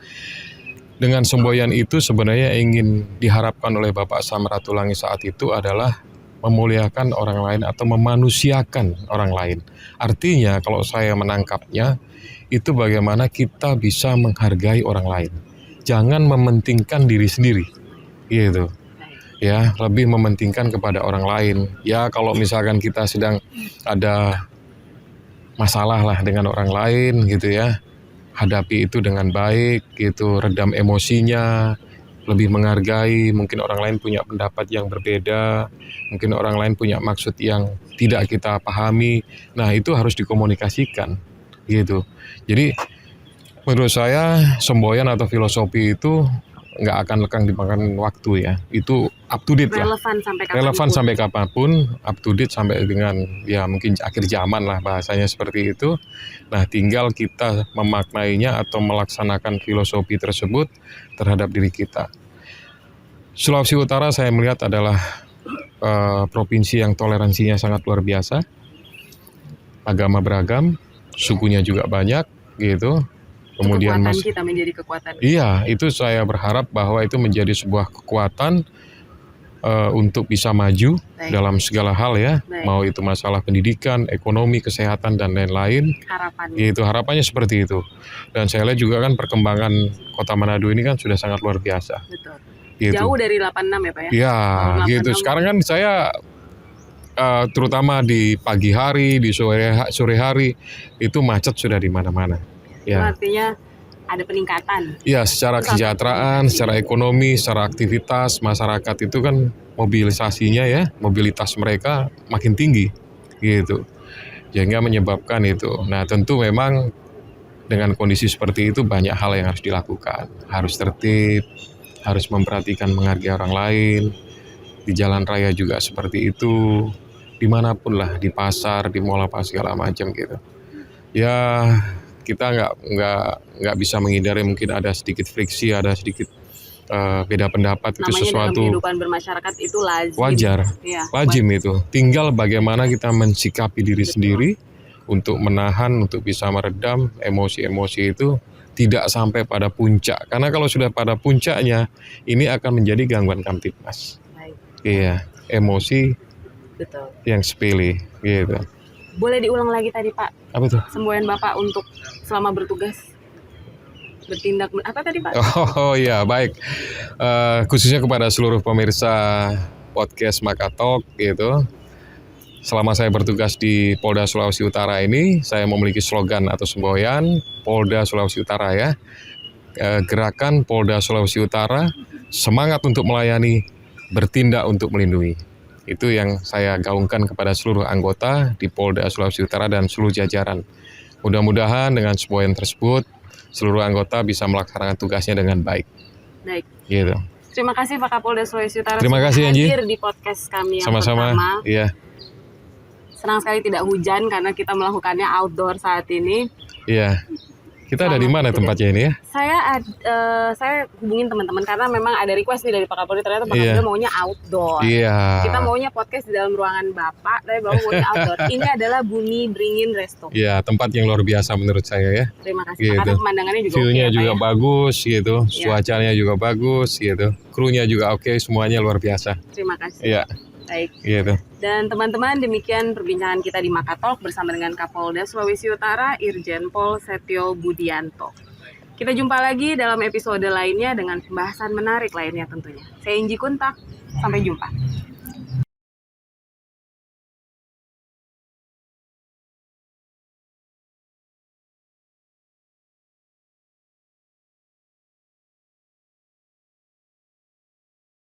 B: Dengan semboyan itu sebenarnya ingin diharapkan oleh Bapak Samratulangi saat itu adalah memuliakan orang lain atau memanusiakan orang lain. Artinya kalau saya menangkapnya, itu bagaimana kita bisa menghargai orang lain. Jangan mementingkan diri sendiri, gitu. Ya, lebih mementingkan kepada orang lain. Ya, kalau misalkan kita sedang ada masalah lah dengan orang lain, gitu ya, hadapi itu dengan baik, gitu, redam emosinya, lebih menghargai. Mungkin orang lain punya pendapat yang berbeda, mungkin orang lain punya maksud yang tidak kita pahami. Nah, itu harus dikomunikasikan, gitu. Jadi menurut saya semboyan atau filosofi itu nggak akan lekang dimakan waktu ya. Itu up to date lah. Relevan sampai kapanpun, up to date sampai dengan ya mungkin akhir zaman lah bahasanya seperti itu. Nah, tinggal kita memaknainya atau melaksanakan filosofi tersebut terhadap diri kita. Sulawesi Utara saya melihat adalah provinsi yang toleransinya sangat luar biasa. Agama beragam, sukunya juga banyak gitu.
A: Kemudian kita menjadi kekuatan.
B: Iya, itu saya berharap bahwa itu menjadi sebuah kekuatan untuk bisa maju dalam segala hal ya. Mau itu masalah pendidikan, ekonomi, kesehatan dan lain-lain. Harapannya seperti itu. Dan saya lihat juga kan perkembangan Kota Manado ini kan sudah sangat luar biasa.
A: Betul.
B: Gitu.
A: Jauh dari 86 ya Pak ya?
B: Iya, gitu. Sekarang kan saya terutama di pagi hari, di sore hari itu macet sudah di mana-mana.
A: Ya. Artinya ada peningkatan.
B: Iya, secara kesejahteraan, secara ekonomi, secara aktivitas masyarakat itu kan mobilisasinya ya, mobilitas mereka makin tinggi, gitu. Sehingga menyebabkan itu. Nah, tentu memang dengan kondisi seperti itu banyak hal yang harus dilakukan. Harus tertib, harus memperhatikan menghargai orang lain. Di jalan raya juga seperti itu. Dimanapun lah, di pasar, di mall apa segala macam gitu. Ya, kita nggak bisa menghindari mungkin ada sedikit friksi, ada sedikit beda pendapat. Namanya itu sesuatu
A: dalam kehidupan bermasyarakat itu lazim.
B: Wajar, ya, lazim itu. Tinggal bagaimana kita mensikapi diri sendiri untuk menahan, untuk bisa meredam emosi-emosi itu tidak sampai pada puncak. Karena kalau sudah pada puncaknya, ini akan menjadi gangguan kamtipmas. Iya, emosi. Betul. Yang sepele, gitu.
A: Boleh diulang lagi tadi Pak?
B: Apa itu?
A: Semboyan Bapak untuk selama bertugas bertindak apa tadi Pak?
B: Oh iya, baik. Khususnya kepada seluruh pemirsa podcast Makatalk gitu. Selama saya bertugas di Polda Sulawesi Utara ini, saya memiliki slogan atau semboyan Polda Sulawesi Utara ya. Gerakan Polda Sulawesi Utara, semangat untuk melayani, bertindak untuk melindungi. Itu yang saya gaungkan kepada seluruh anggota di Polda Sulawesi Utara dan seluruh jajaran. Mudah-mudahan dengan semboyan tersebut, seluruh anggota bisa melaksanakan tugasnya dengan baik.
A: Baik.
B: Gitu.
A: Terima kasih Pak Kapolda Sulawesi Utara.
B: Terima kasih Anji.
A: Hadir di podcast kami yang
B: sama-sama.
A: Pertama.
B: Iya.
A: Senang sekali tidak hujan karena kita melakukannya outdoor saat ini.
B: Iya. Kita ada di
A: Selamat
B: mana
A: bertugas.
B: tempatnya ini ya?
A: Saya hubungin teman-teman karena memang ada request nih dari Pak Kapolri, ternyata Pak
B: Iya.
A: Kapolri maunya outdoor.
B: Iya.
A: Kita maunya podcast di dalam ruangan Bapak, tapi Bapak maunya outdoor. Ini adalah Bumi Beringin Resto.
B: Iya, tempat yang luar biasa menurut saya ya.
A: Terima kasih.
B: Gitu.
A: Karena pemandangannya juga
B: View-nya
A: oke,
B: juga
A: Pak, ya.
B: bagus gitu,
A: Iya.
B: cuacanya juga bagus gitu, krunya juga oke, semuanya luar biasa.
A: Terima kasih.
B: Iya,
A: Baik.
B: gitu.
A: Dan teman-teman, demikian perbincangan kita di Makatalk bersama dengan Kapolda Sulawesi Utara, Irjen Pol Setio Budianto. Kita jumpa lagi dalam episode lainnya dengan pembahasan menarik lainnya tentunya. Saya Inji Kuntak, sampai jumpa.